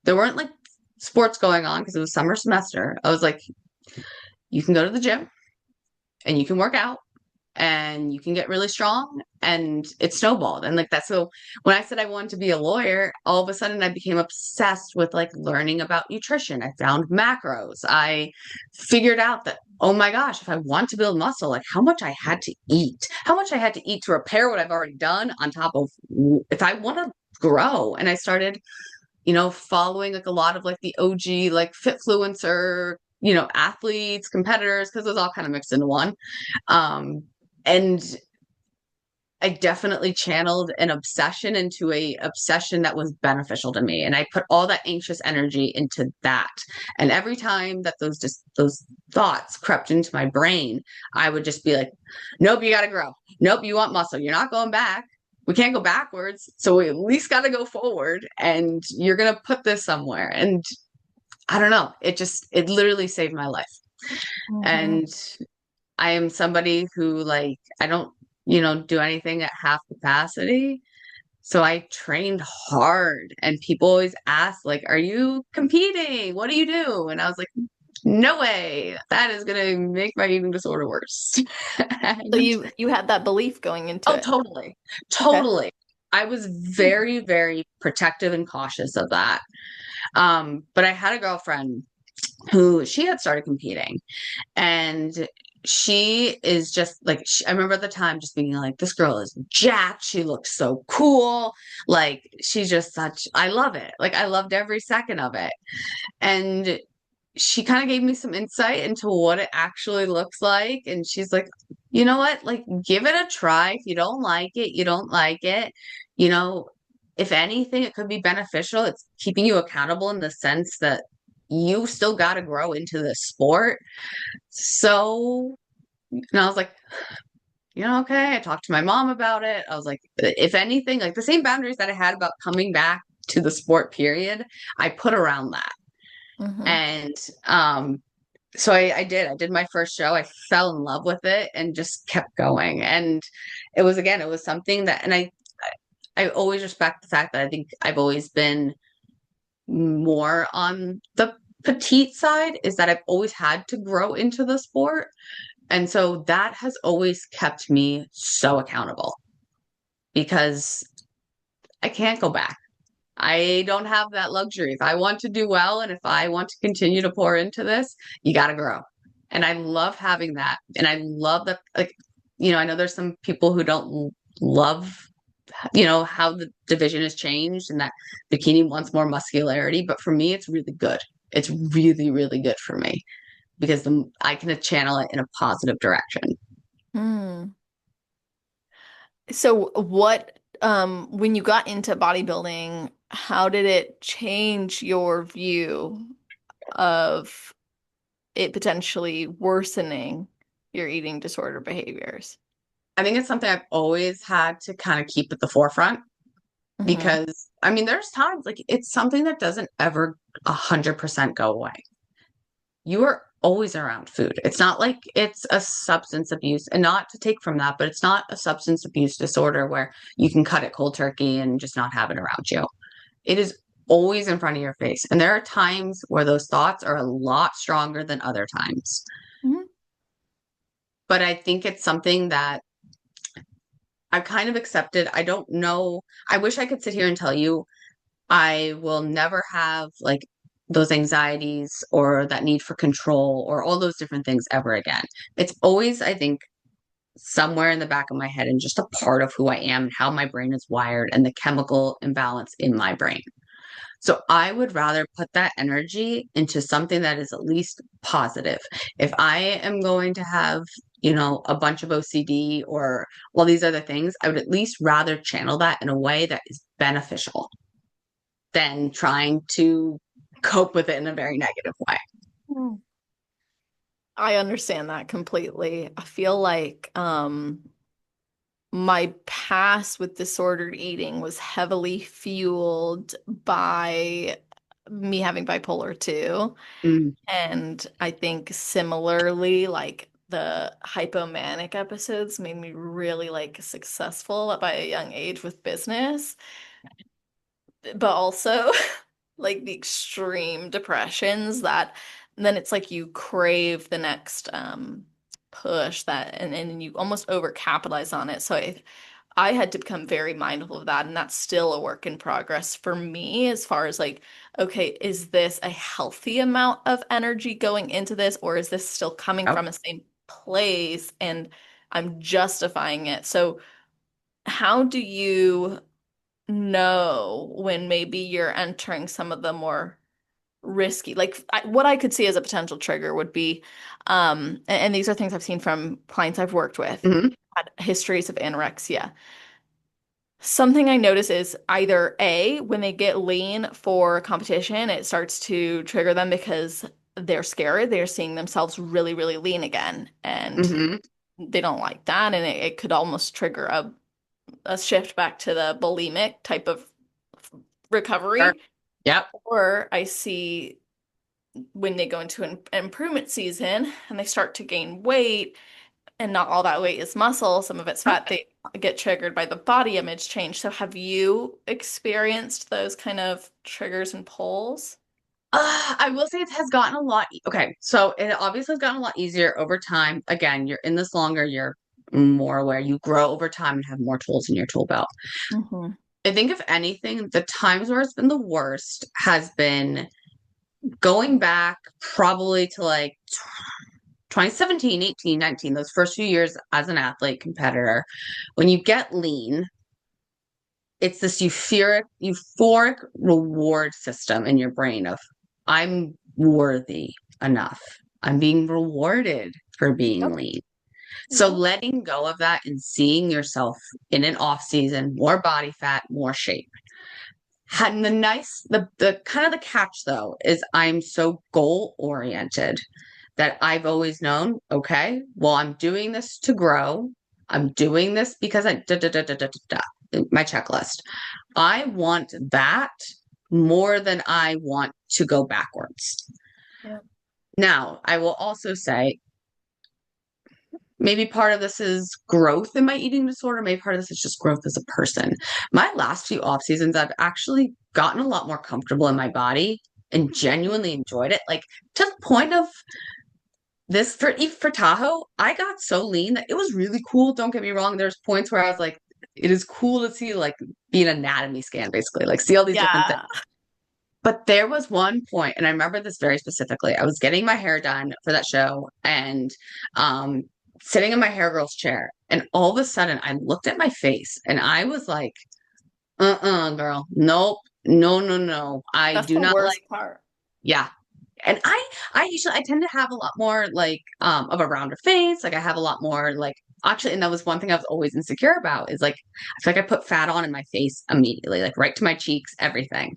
there weren't like sports going on because it was summer semester. I was like, you can go to the gym and you can work out and you can get really strong, and it snowballed. And like that's so when I said I wanted to be a lawyer, all of a sudden I became obsessed with like learning about nutrition. I found macros. I figured out that, oh my gosh, if I want to build muscle, like how much I had to eat to repair what I've already done on top of if I want to grow. And I started following like a lot of like the OG like fitfluencer, athletes, competitors, because it was all kind of mixed into one. And I definitely channeled an obsession into a obsession that was beneficial to me. And I put all that anxious energy into that. And every time that those thoughts crept into my brain, I would just be like, nope, you got to grow. Nope, you want muscle. You're not going back. We can't go backwards. So we at least got to go forward. And you're going to put this somewhere. And I don't know. It literally saved my life. Mhm. And I am somebody who like I don't, do anything at half capacity. So I trained hard and people always ask like, "Are you competing? What do you do?" And I was like, "No way. That is going to make my eating disorder worse." So And you had that belief going into oh, it. totally. Okay. Totally. I was very, very protective and cautious of that. But I had a girlfriend who she had started competing. And she is just like, I remember at the time just being like, this girl is jacked. She looks so cool. Like, she's just I love it. Like, I loved every second of it. And she kind of gave me some insight into what it actually looks like. And she's like, you know what? Like, give it a try. If you don't like it, you don't like it. You know, if anything, it could be beneficial. It's keeping you accountable in the sense that you still got to grow into this sport. So, and I was like, okay. I talked to my mom about it. I was like, if anything, like the same boundaries that I had about coming back to the sport period, I put around that. Hmm. And so I did. I did my first show. I fell in love with it and just kept going. And it was something that, and I always respect the fact that I think I've always been more on the petite side, is that I've always had to grow into the sport. And so that has always kept me so accountable because I can't go back. I don't have that luxury. If I want to do well and if I want to continue to pour into this, you got to grow. And I love having that. And I love that, like, I know there's some people who don't love, how the division has changed and that bikini wants more muscularity. But for me, it's really good. It's really, really good for me because I can channel it in a positive direction. Hmm. So when you got into bodybuilding, how did it change your view of it potentially worsening your eating disorder behaviors? I think it's something I've always had to kind of keep at the forefront Hmm. because I mean, there's times like it's something that doesn't ever 100% go away. You are always around food. It's not like it's a substance abuse, and not to take from that, but it's not a substance abuse disorder where you can cut it cold turkey and just not have it around you. It is always in front of your face. And there are times where those thoughts are a lot stronger than other times. Mhm. But I think it's something that I've kind of accepted. I don't know. I wish I could sit here and tell you I will never have like those anxieties or that need for control or all those different things ever again. It's always, I think, somewhere in the back of my head and just a part of who I am and how my brain is wired and the chemical imbalance in my brain. So I would rather put that energy into something that is at least positive. If I am going to have, a bunch of OCD or all these other things, I would at least rather channel that in a way that is beneficial than trying to cope with it in a very negative way. Mm. I understand that completely. I feel like my past with disordered eating was heavily fueled by me having bipolar 2. Mm, And I think similarly, like the hypomanic episodes made me really like successful by a young age with business, but also like the extreme depressions that then it's like you crave the next push that and you almost overcapitalize on it. So I had to become very mindful of that, and that's still a work in progress for me as far as like, okay, is this a healthy amount of energy going into this, or is this still coming oh, from a same place and I'm justifying it? So how do you know when maybe you're entering some of the more risky, like what I could see as a potential trigger would be, and these are things I've seen from clients I've worked with, mhm. had histories of anorexia. Something I notice is either A, when they get lean for competition, it starts to trigger them because they're scared. They're seeing themselves really, really lean again. And Mhm. they don't like that. And it could almost trigger a shift back to the bulimic type of Sure. recovery. Yep. Or I see when they go into an improvement season and they start to gain weight, and not all that weight is muscle, some of it's fat, they get triggered by the body image change. So have you experienced those kind of triggers and pulls? I will say it has gotten a lot. Okay, so it obviously has gotten a lot easier over time. Again, you're in this longer, you're more aware. You grow over time and have more tools in your tool belt. Hmm. I think if anything, the times where it's been the worst has been going back probably to like 2017, 18, 19, those first few years as an athlete competitor. When you get lean, it's this euphoric reward system in your brain of I'm worthy enough. I'm being rewarded for being Yep. lean. So Yep. letting go of that and seeing yourself in an off season, more body fat, more shape. And the kind of the catch though is I'm so goal oriented that I've always known, okay, well, I'm doing this to grow. I'm doing this because my checklist. I want that more than I want to go backwards. Yep. Now, I will also say maybe part of this is growth in my eating disorder. Maybe part of this is just growth as a person. My last few off seasons, I've actually gotten a lot more comfortable in my body and genuinely enjoyed it. Like to the point of this for Tahoe, I got so lean that it was really cool. Don't get me wrong. There's points where I was like, it is cool to see like be an anatomy scan, basically, like see all these different things. Yeah. But there was one point, and I remember this very specifically. I was getting my hair done for that show and um sitting in my hair girl's chair. And all of a sudden I looked at my face and I was like, girl, nope, no, no, no. I That's do the not worst like, part. yeah. And I tend to have a lot more like of a rounder face. Like I have a lot more like actually, and that was one thing I was always insecure about is like I feel like I put fat on in my face immediately, like right to my cheeks, everything.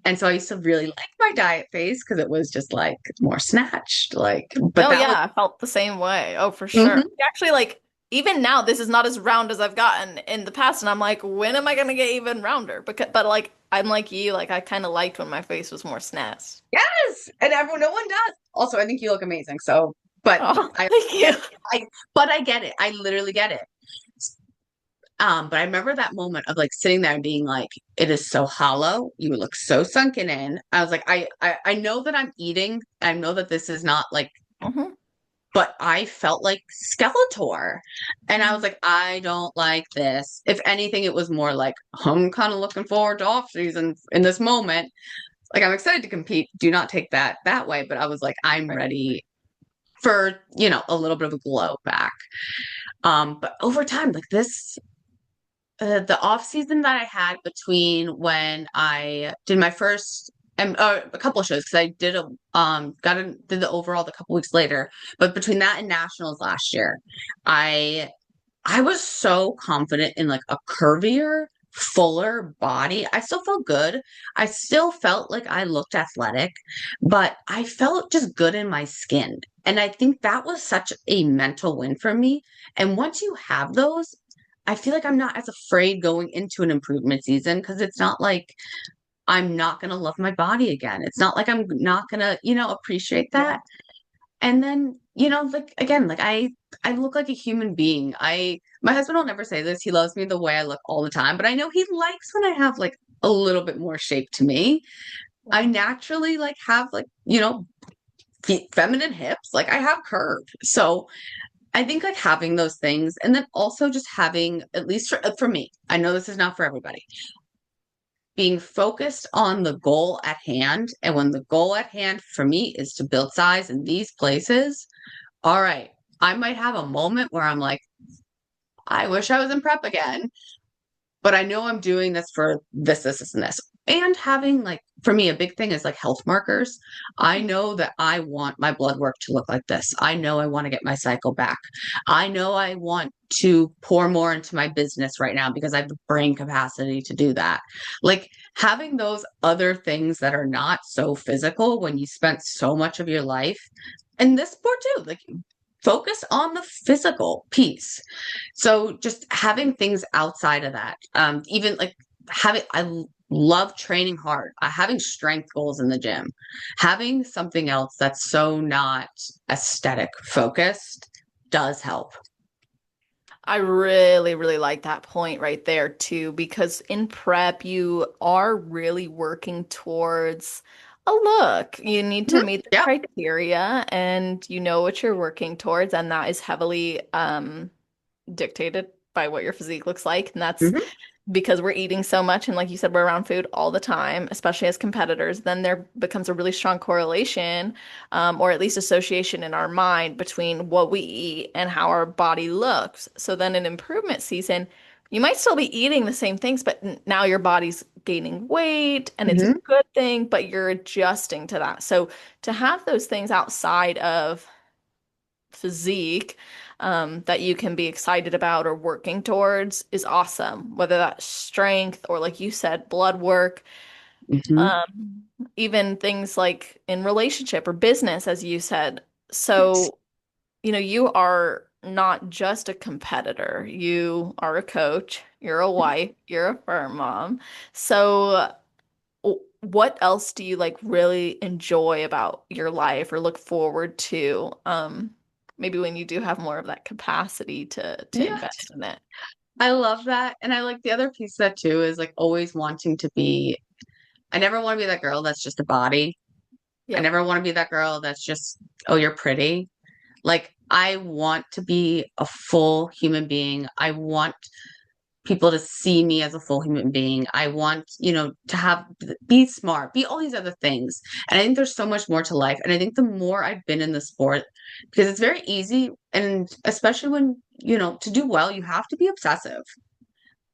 And so I used to really like my diet face because it was just like more snatched. Like, but Oh that was yeah, I felt the same way. Oh, for sure. mhm. Actually, like even now, this is not as round as I've gotten in the past, and I'm like, when am I gonna get even rounder? But like I'm like you, like I kind of liked when my face was more snatched. Yes. And everyone no one does. Also, I think you look amazing. So, but Oh, I thank get you. I but I get it. I literally get it. But I remember that moment of like sitting there and being like, it is so hollow. You look so sunken in. I was like, I know that I'm eating. I know that this is not like, Hmm. but I felt like Skeletor. And I was like, I don't like this. If anything, it was more like, I'm kind of looking forward to off season in this moment. Like, I'm excited to compete. Do not take that way. But I was like, I'm Right. ready for, a little bit of a glow back. But over time, like the off season that I had between when I did my first and a couple of shows because I did did the overall a couple weeks later, but between that and nationals last year, I I was so confident in like a curvier, fuller body. I still felt good. I still felt like I looked athletic, but I felt just good in my skin. And I think that was such a mental win for me. And once you have those, I feel like I'm not as afraid going into an improvement season because it's not like I'm not going to love my body again. It's not like I'm not going to, appreciate Yeah. that. And then, like again, like I look like a human being. My husband will never say this. He loves me the way I look all the time, but I know he likes when I have like a little bit more shape to me. I Yeah. naturally like have like, feminine hips. Like I have curve. So I think like having those things and then also just having at least for me, I know this is not for everybody, being focused on the goal at hand. And when the goal at hand for me is to build size in these places, all right, I might have a moment where I'm like, I wish I was in prep again, but I know I'm doing this for this, and this. And having like, for me, a big thing is like health markers. I know that I want my blood work to look like this. I know I want to get my cycle back. I know I want to pour more into my business right now because I have the brain capacity to do that. Like having those other things that are not so physical when you spent so much of your life and this sport too, like focus on the physical piece. So just having things outside of that, even like love training hard, having strength goals in the gym, having something else that's so not aesthetic focused does help. I really, really like that point right there too, because in prep, you are really working towards a look. You need to Mhm. meet the Yep. criteria and you know what you're working towards, and that is heavily dictated by what your physique looks like. And that's Hmm. because we're eating so much and like you said, we're around food all the time, especially as competitors, then there becomes a really strong correlation, or at least association in our mind between what we eat and how our body looks. So then in improvement season, you might still be eating the same things, but now your body's gaining weight and it's a Hmm. good thing, but you're adjusting to that. So to have those things outside of physique, that you can be excited about or working towards is awesome. Whether that's strength or, like you said, blood work, Hmm. um, even things like in relationship or business, as you said. So, you are not just a competitor. You are a coach, you're a wife, you're a firm mom. So, what else do you like really enjoy about your life or look forward to? Maybe when you do have more of that capacity to Yeah, invest in it. I love that. And I like the other piece of that too is like always wanting to be, I never want to be that girl that's just a body. I Yep. never want to be that girl that's just, oh, you're pretty. Like, I want to be a full human being. I want people to see me as a full human being. I want, to be smart, be all these other things. And I think there's so much more to life. And I think the more I've been in the sport, because it's very easy, and especially when, to do well, you have to be obsessive.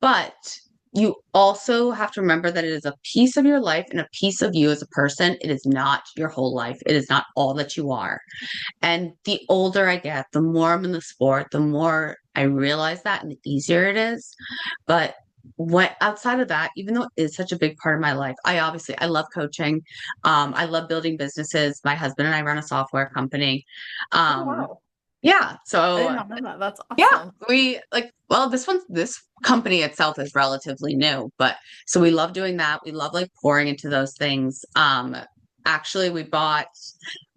But you also have to remember that it is a piece of your life and a piece of you as a person. It is not your whole life. It is not all that you are. And the older I get, the more I'm in the sport, the more I realize that and the easier it is. But what outside of that, even though it is such a big part of my life, I love coaching. I love building businesses. My husband and I run a software company. Oh, Um, wow. yeah. I did So not know that. That's yeah, awesome. we like, well, this company itself is relatively new, but so we love doing that. We love like pouring into those things. Actually, we bought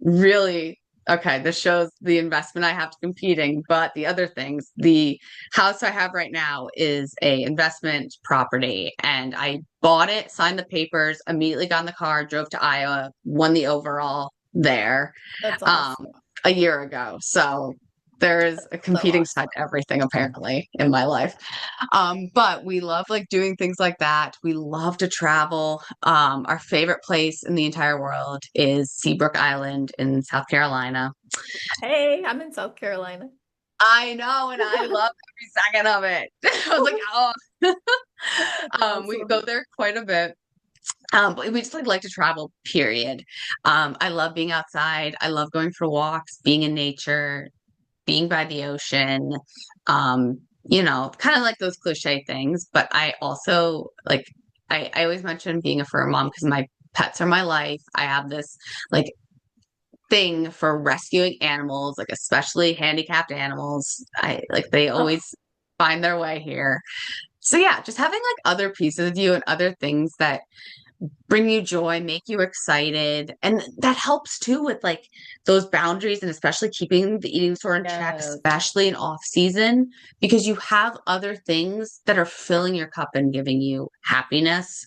really okay, this shows the investment I have to competing, but the other things, the house I have right now is a investment property, and I bought it, signed the papers, immediately got in the car, drove to Iowa, won the overall there That's um awesome. a year ago. So there's a So competing side awesome. to everything apparently in my life. But we love like doing things like that. We love to travel. Our favorite place in the entire world is Seabrook Island in South Carolina. Hey, I'm in South Carolina. I know, and I love every second of it. I was like, oh, That's we go awesome. there quite a bit. But we just like to travel, period. I love being outside. I love going for walks, being in nature, being by the ocean. Kind of like those cliche things, but I also like I always mention being a fur mom because my pets are my life. I have this like thing for rescuing animals, like especially handicapped animals. I like they Oh, always find their way here. So yeah, just having like other pieces of you and other things that bring you joy, make you excited. And that helps too with like those boundaries and especially keeping the eating disorder in check, yes. especially in off season, because you have other things that are filling your cup and giving you happiness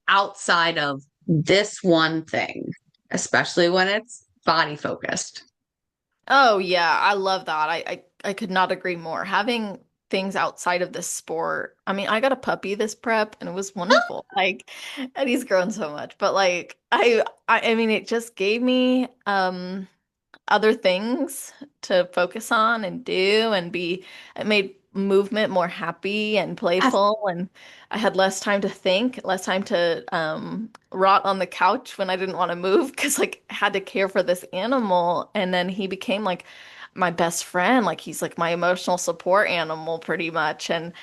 outside of this one thing, especially when it's body focused. Oh yeah, I love that. I could not agree more. Having things outside of the sport. I mean, I got a puppy this prep and it was wonderful. Like, and he's grown so much. But like I mean it just gave me other things to focus on and do and be it made movement more happy and playful and I had less time to think, less time to rot on the couch when I didn't want to move because like I had to care for this animal and then he became like my best friend, like he's like my emotional support animal pretty much and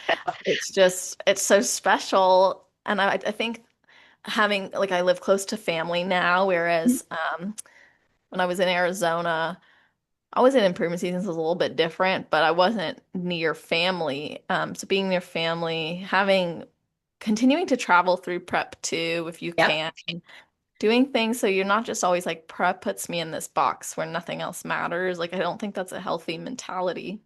it's just it's so special and I think having like I live close to family now whereas when I was in Arizona I was in improvement seasons was a little bit different, but I wasn't near family. So being near family, having continuing to travel through prep too, if you Yep. can, doing things so you're not just always like prep puts me in this box where nothing else matters. Like I don't think that's a healthy mentality.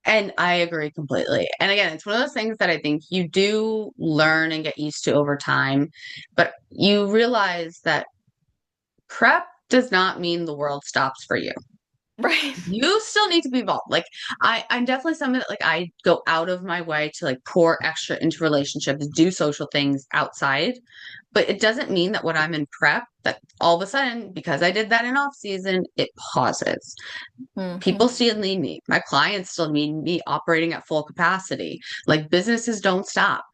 And I agree completely. And again, it's one of those things that I think you do learn and get used to over time, but you realize that prep does not mean the world stops for you. Right. You still need to be involved. Like I'm definitely someone that like I go out of my way to like pour extra into relationships, do social things outside. But it doesn't mean that when I'm in prep, that all of a sudden, because I did that in off season, it pauses. People Hmm. still need me. My clients still need me operating at full capacity. Like businesses don't stop.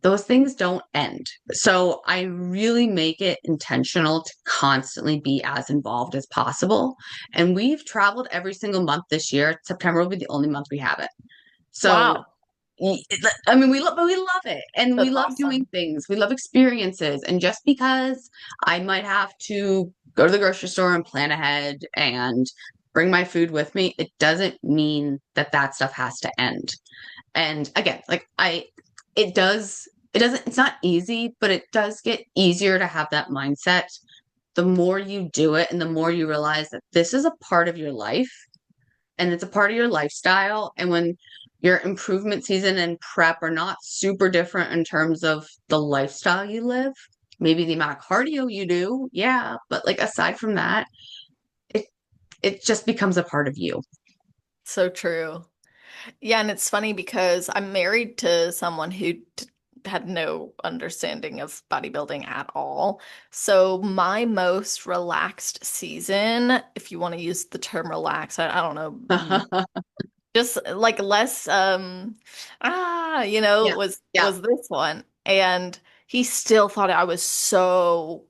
Those things don't end. So I really make it intentional to constantly be as involved as possible. And we've traveled every single month this year. September will be the only month we haven't. So Wow. I mean, we love it, and we That's love doing awesome. things. We love experiences, and just because I might have to go to the grocery store and plan ahead and bring my food with me, it doesn't mean that that stuff has to end. And again, it doesn't, it's not easy, but it does get easier to have that mindset. The more you do it, and the more you realize that this is a part of your life and it's a part of your lifestyle. And when your improvement season and prep are not super different in terms of the lifestyle you live, maybe the amount of cardio you do, yeah, but like aside from that, it it just becomes a part of you. So true. Yeah, and it's funny because I'm married to someone who had no understanding of bodybuilding at all. So my most relaxed season, if you want to use the term relax, I don't know, just like less Yeah. Yeah. was this one. And he still thought I was so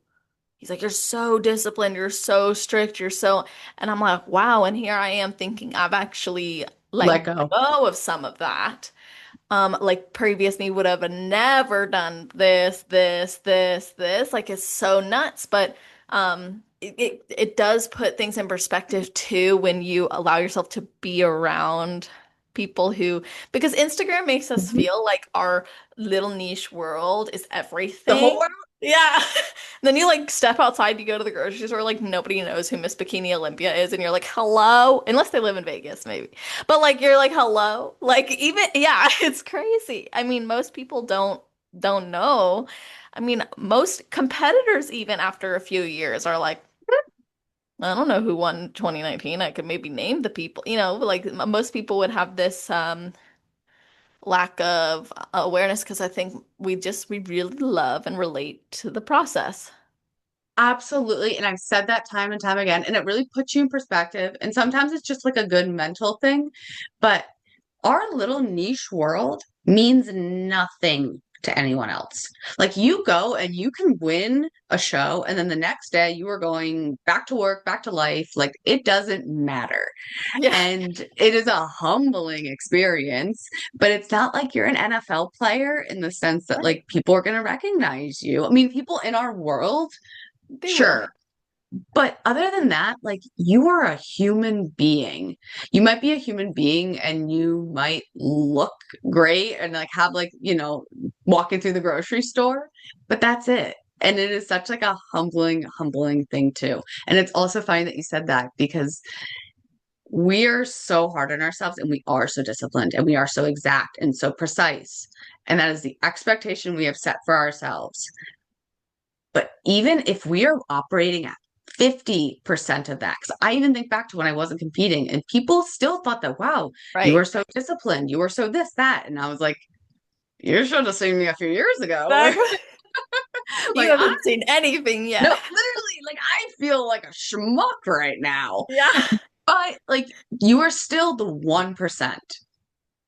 he's like, you're so disciplined, you're so strict, you're so and I'm like, wow, and here I am thinking I've actually let Let go. go of some of that. Like previous me would have never done this. Like it's so nuts. But it does put things in perspective too when you allow yourself to be around people who, because Instagram makes us Mhm. feel like our little niche world is The whole everything. world. Yeah. Then you like step outside, you go to the grocery store, like nobody knows who Miss Bikini Olympia is, and you're like, hello, unless they live in Vegas, maybe. But like you're like, hello. Like even yeah, it's crazy. I mean, most people don't know. I mean, most competitors even after a few years are like, I don't know who won 2019. I could maybe name the people. Like most people would have this lack of awareness because I think we really love and relate to the process. Absolutely. And I've said that time and time again, and it really puts you in perspective. And sometimes it's just like a good mental thing. But our little niche world means nothing to anyone else. Like you go and you can win a show, and then the next day you are going back to work, back to life. Like it doesn't matter. Yeah. And it is a humbling experience, but it's not like you're an NFL player in the sense that Right. like people are going to recognize you. I mean, people in our world, They will. sure. But other than that, like you are a human being. You might be a human being and you might look great and like have like, walking through the grocery store, but that's it. And it is such like a humbling thing too. And it's also funny that you said that because we are so hard on ourselves and we are so disciplined and we are so exact and so precise. And that is the expectation we have set for ourselves. But even if we are operating at 50% of that, because I even think back to when I wasn't competing and people still thought that, wow, you were Right. so disciplined, you were so this, that. And I was like, you should have seen me a few years ago. Exactly. You Like, haven't seen anything no, yet. literally, like, I feel like a schmuck right now. Yeah. But like, you are still the 1%.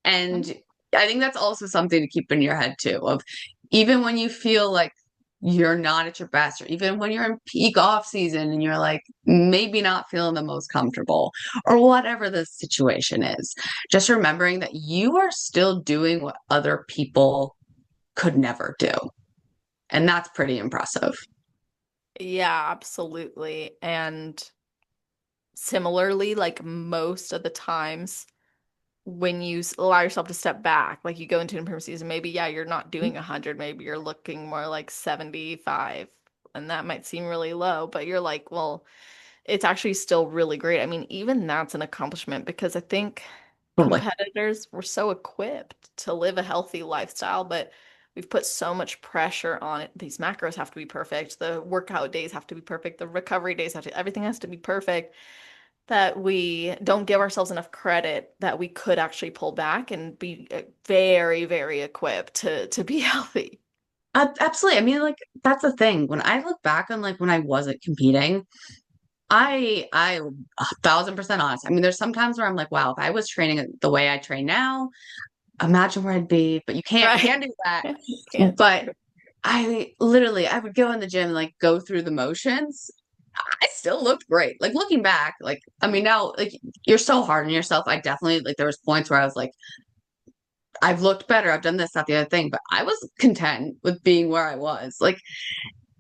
And I think that's also something to keep in your head too, of even when you feel like you're not at your best, or even when you're in peak off season and you're like maybe not feeling the most comfortable, or whatever the situation is, just remembering that you are still doing what other people could never do. And that's pretty impressive. Yeah, absolutely. And similarly, like most of the times when you allow yourself to step back, like you go into an improvement season, maybe, yeah, you're not doing 100, maybe you're looking more like 75, and that might seem really low, but you're like, well, it's actually still really great. I mean, even that's an accomplishment because I think Totally. competitors were so equipped to live a healthy lifestyle, but we've put so much pressure on it. These macros have to be perfect, the workout days have to be perfect, the recovery days have to, everything has to be perfect that we don't give ourselves enough credit that we could actually pull back and be very, very equipped to be healthy. Absolutely. I mean, like that's the thing. When I look back on like when I wasn't competing, I 1,000% honest. I mean, there's sometimes where I'm like, wow, if I was training the way I train now, imagine where I'd be. But you Right. can't do that. Can't. But I would go in the gym and like go through the motions. I still looked great. Like looking back, like I mean now, like you're so hard on yourself. I definitely like there was points where I was like, I've looked better. I've done this, not the other thing. But I was content with being where I was. Like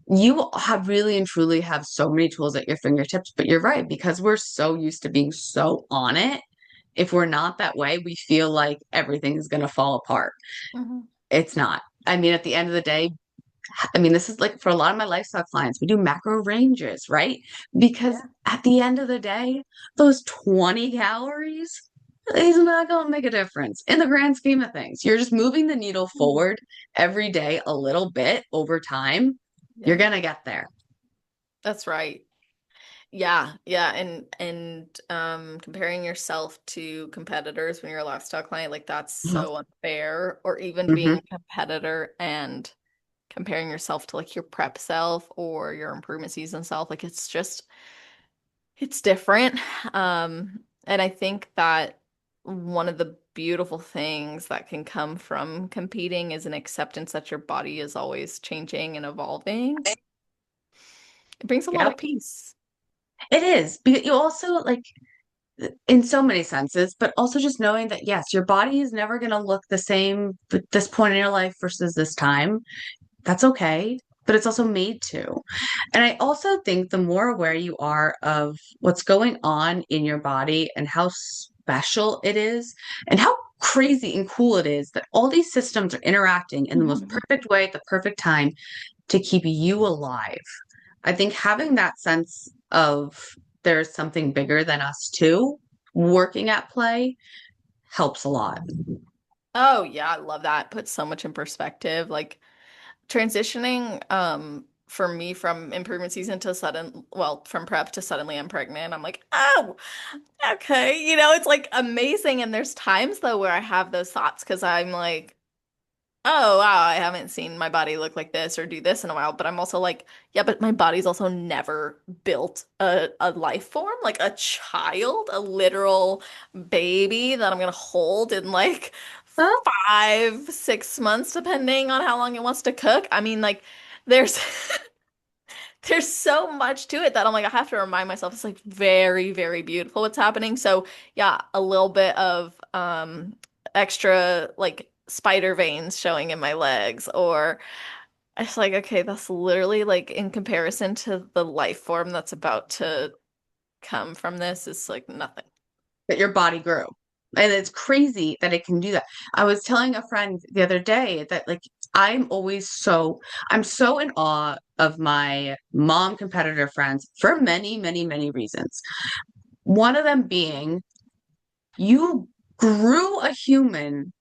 you have really and truly have so many tools at your fingertips, but you're right, because we're so used to being so on it. If we're not that way, we feel like everything is going to fall apart. Mhm. It's not. I mean, at the end of the day, I mean, this is like for a lot of my lifestyle clients, we do macro ranges, right? Because Yeah. at the end of the day, those 20 calories is not going to make a difference in the grand scheme of things. You're just moving the needle Mhm. forward every day a little bit over time. You're Yeah, going to get there. that's right. Yeah, yeah, and comparing yourself to competitors when you're a lifestyle client, like that's so unfair. Or even being Hmm. a competitor and comparing yourself to like your prep self or your improvement season self, like it's different. And I think that one of the beautiful things that can come from competing is an acceptance that your body is always changing and evolving. It brings a lot Yep. of peace. It is. But you also like in so many senses, but also just knowing that yes, your body is never going to look the same at this point in your life versus this time. That's okay, but it's also made to. And I also think the more aware you are of what's going on in your body and how special it is and how crazy and cool it is that all these systems are interacting in the most perfect way at the perfect time to keep you alive. I think having that sense of there's something bigger than us too, working at play helps a lot. Oh yeah, I love that. Puts so much in perspective. Like transitioning for me from improvement season to from prep to suddenly I'm pregnant. I'm like, "Oh, okay." It's like amazing and there's times though where I have those thoughts because I'm like, "Oh, wow, I haven't seen my body look like this or do this in a while." But I'm also like, "Yeah, but my body's also never built a life form, like a child, a literal baby that I'm gonna hold in like Huh? 5, 6 months, depending on how long it wants to cook." I mean, like, there's there's so much to it that I'm like, I have to remind myself it's like very, very beautiful what's happening. So yeah, a little bit of extra like spider veins showing in my legs, or it's like, okay, that's literally like in comparison to the life form that's about to come from this, it's like nothing. That your body grew. And it's crazy that it can do that. I was telling a friend the other day that like I'm so in awe of my mom competitor friends for many, many, many reasons. One of them being you grew a human,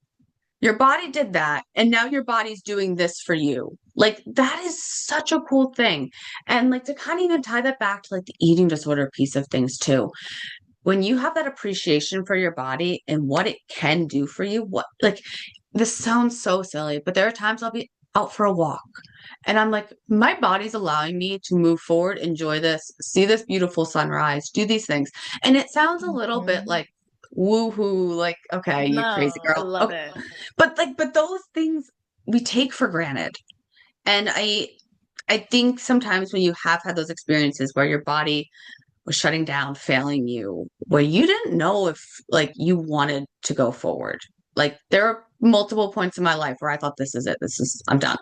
your body did that, and now your body's doing this for you. Like that is such a cool thing. And like to kind of even tie that back to like the eating disorder piece of things too, when you have that appreciation for your body and what it can do for you, what like this sounds so silly, but there are times I'll be out for a walk and I'm like, my body's allowing me to move forward, enjoy this, see this beautiful sunrise, do these things. And it sounds a little bit Mhm. like woohoo, like, okay, you crazy No, I girl. love Okay. it. But those things we take for granted. And I think sometimes when you have had those experiences where your body was shutting down, failing you, where you didn't know if like you wanted to go forward. Like there are multiple points in my life where I thought this is it. I'm done.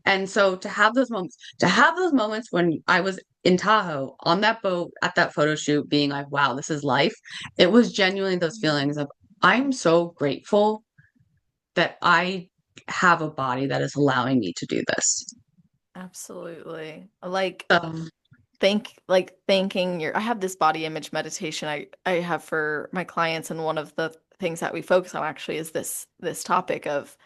And so to have those moments when I was in Tahoe on that boat at that photo shoot being like, wow, this is life. It was genuinely those feelings of I'm so grateful that I have a body that is allowing me to do this. Absolutely. Like So, thanking your I have this body image meditation I have for my clients, and one of the things that we focus on actually is this topic of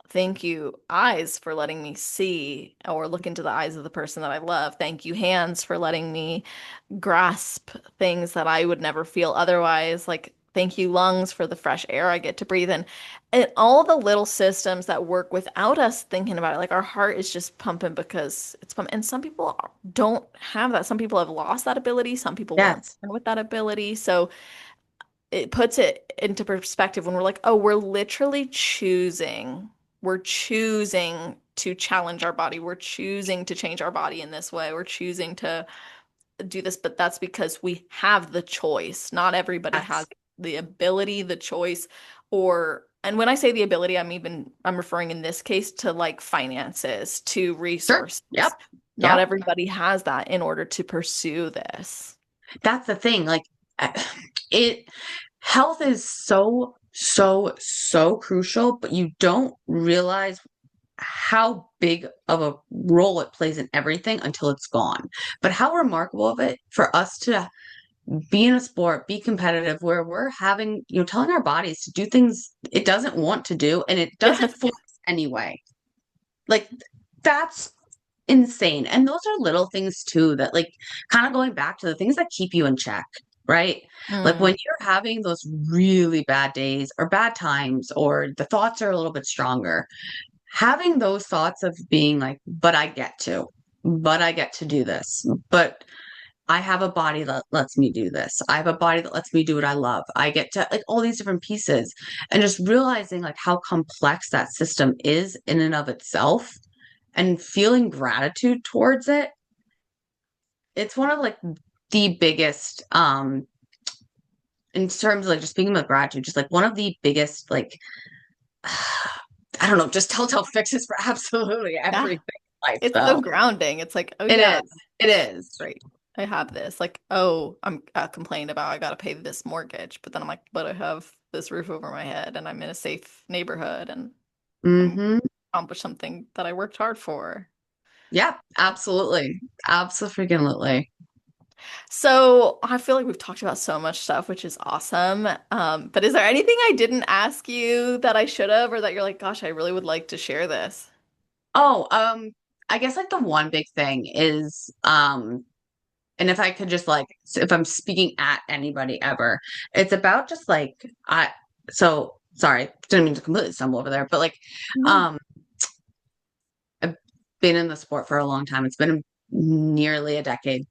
thank you eyes for letting me see or look into the eyes of the person that I love. Thank you hands for letting me grasp things that I would never feel otherwise. Like, thank you, lungs, for the fresh air I get to breathe in. And all the little systems that work without us thinking about it. Like, our heart is just pumping because it's pumping. And some people don't have that. Some people have lost that ability. Some people weren't yes, born with that ability. So it puts it into perspective when we're like, oh, we're literally choosing. We're choosing to challenge our body. We're choosing to change our body in this way. We're choosing to do this, but that's because we have the choice. Not everybody has yes, the ability, the choice, and when I say the ability, I'm referring in this case to like finances, to sure. resources. Yep. Not Yep. everybody has that in order to pursue this. That's the thing. Like uh, it health is so, so, so crucial, but you don't realize how big of a role it plays in everything until it's gone. But how remarkable of it for us to be in a sport, be competitive, where we're having, telling our bodies to do things it doesn't want to do, and it does it Yes. for us anyway. Like that's insane. And those are little things too that like kind of going back to the things that keep you in check, right? Like when Mm. you're having those really bad days or bad times or the thoughts are a little bit stronger, having those thoughts of being like, but I get to do this. But I have a body that lets me do this. I have a body that lets me do what I love. I get to like all these different pieces and just realizing like how complex that system is in and of itself and feeling gratitude towards it. It's one of like the biggest in terms of like just speaking of gratitude, just like one of the biggest like I don't know, just telltale fixes for absolutely Yeah. everything in life It's so though. grounding. It's like, oh It yeah, is. It is. great. I have this. Like, oh, I'm complaining about I gotta pay this mortgage, but then I'm like, but I have this roof over my head and I'm in a safe neighborhood and I'm Mm-hmm. accomplished something that I worked hard for. Yeah, absolutely. Absolutely. So I feel like we've talked about so much stuff, which is awesome. But is there anything I didn't ask you that I should have, or that you're like, gosh, I really would like to share this? Oh, I guess like the one big thing is, and if I could just like, if I'm speaking at anybody ever, it's about just like, so sorry, didn't mean to completely stumble over there, but like, No. um, I've been in the sport for a long time. It's been nearly a decade.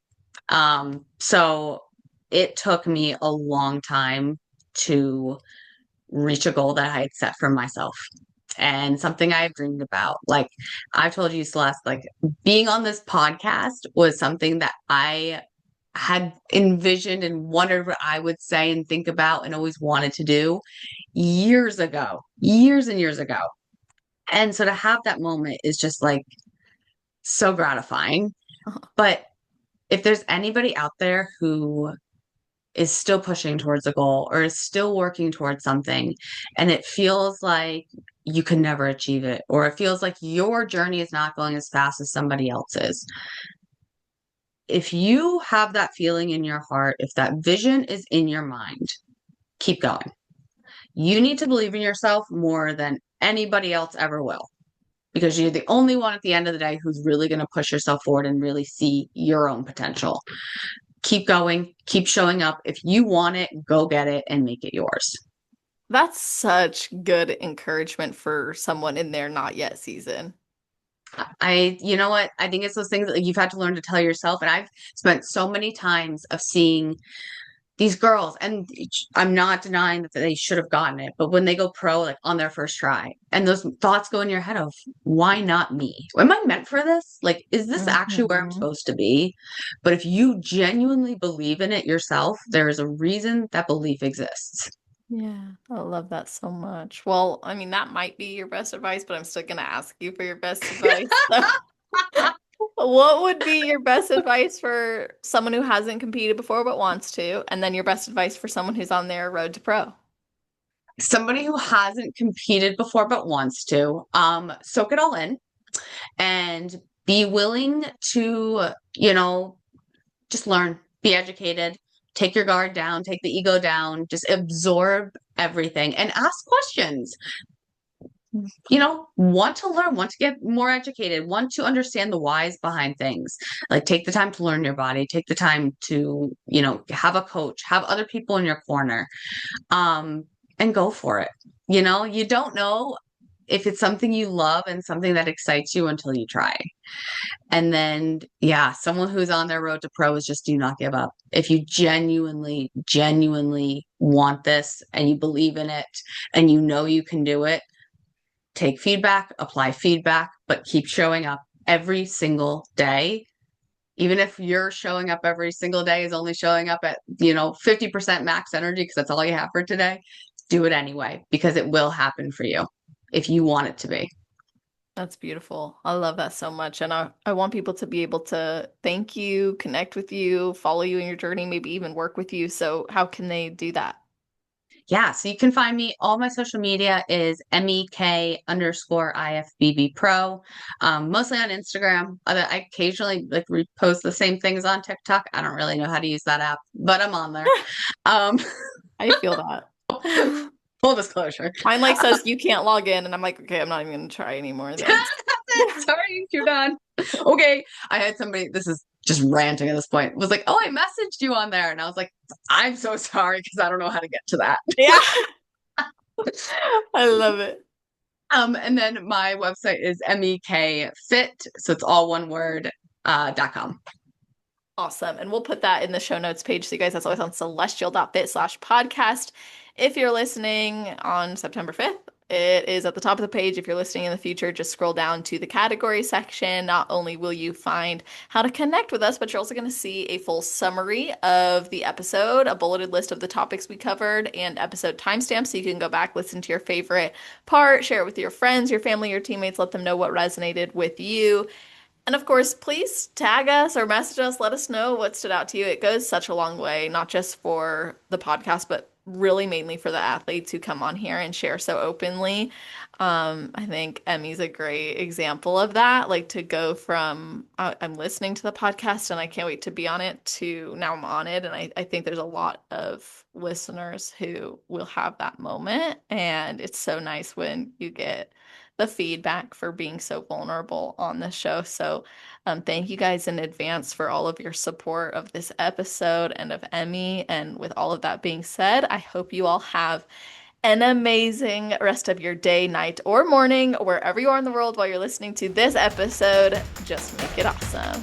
So it took me a long time to reach a goal that I had set for myself and something I've dreamed about. Like I've told you, Celeste, like being on this podcast was something that I had envisioned and wondered what I would say and think about and always wanted to do years ago, years and years ago. And so to have that moment is just like so gratifying. But if there's anybody out there who is still pushing towards a goal or is still working towards something and it feels like you can never achieve it or it feels like your journey is not going as fast as somebody else's, if you have that feeling in your heart, if that vision is in your mind, keep going. You need to believe in yourself more than anybody else ever will because you're the only one at the end of the day who's really going to push yourself forward and really see your own potential. Keep going, keep showing up. If you want it, go get it and make it yours. That's such good encouragement for someone in their not yet season. You know what? I think it's those things that you've had to learn to tell yourself. And I've spent so many times of seeing these girls, and I'm not denying that they should have gotten it, but when they go pro, like on their first try, and those thoughts go in your head of, why not me? Am I meant for this? Like, is this actually where I'm Hmm. supposed to be? But if you genuinely believe in it yourself, there is a reason that belief exists. Yeah, I love that so much. Well, I mean, that might be your best advice, but I'm still gonna ask you for your best advice. What would be your best advice for someone who hasn't competed before but wants to? And then your best advice for someone who's on their road to pro? Somebody who hasn't competed before but wants to, soak it all in and be willing to, just learn, be educated, take your guard down, take the ego down, just absorb everything and ask questions. Want to learn, want to get more educated, want to understand the whys behind things. Like take the time to learn your body, take the time to, have a coach, have other people in your corner, and go for it. You don't know if it's something you love and something that excites you until you try. And then, yeah, someone who's on their road to pro is just do not give up. If you genuinely, genuinely want this and you believe in it and you know you can do it, take feedback, apply feedback, but keep showing up every single day. Even if you're showing up every single day is only showing up at, 50% max energy because that's all you have for today, do it anyway because it will happen for you if you want it to be. That's beautiful. I love that so much. And I want people to be able to thank you, connect with you, follow you in your journey, maybe even work with you. So how can they do that? Yeah, so you can find me. All my social media is MEK _IFBB Pro, mostly on Instagram. I occasionally like repost the same things on TikTok. I don't really know how to use that app, but I'm on there. Um, I feel that. full disclosure. Mine like says you can't log in, and I'm like, okay, I'm not even gonna try anymore. Thanks. Sorry, you're done. Okay. I had somebody, this is just ranting at this point, was like, oh, I messaged you on there. And I was like, I'm so sorry because I don't know how to get to that. Yeah, I love it. And then my website is MEKFit. So it's all one word, .com. Awesome. And we'll put that in the show notes page. So you guys, that's always on celestial.fit/podcast. If you're listening on September 5th, it is at the top of the page. If you're listening in the future, just scroll down to the category section. Not only will you find how to connect with us, but you're also going to see a full summary of the episode, a bulleted list of the topics we covered, and episode timestamps. So you can go back, listen to your favorite part, share it with your friends, your family, your teammates, let them know what resonated with you. And of course, please tag us or message us. Let us know what stood out to you. It goes such a long way, not just for the podcast, but really mainly for the athletes who come on here and share so openly. I think Emmy's a great example of that. Like to go from I'm listening to the podcast and I can't wait to be on it to now I'm on it. And I think there's a lot of listeners who will have that moment. And it's so nice when you get the feedback for being so vulnerable on the show. So, thank you guys in advance for all of your support of this episode and of Emmy. And with all of that being said, I hope you all have an amazing rest of your day, night, or morning, wherever you are in the world while you're listening to this episode. Just make it awesome.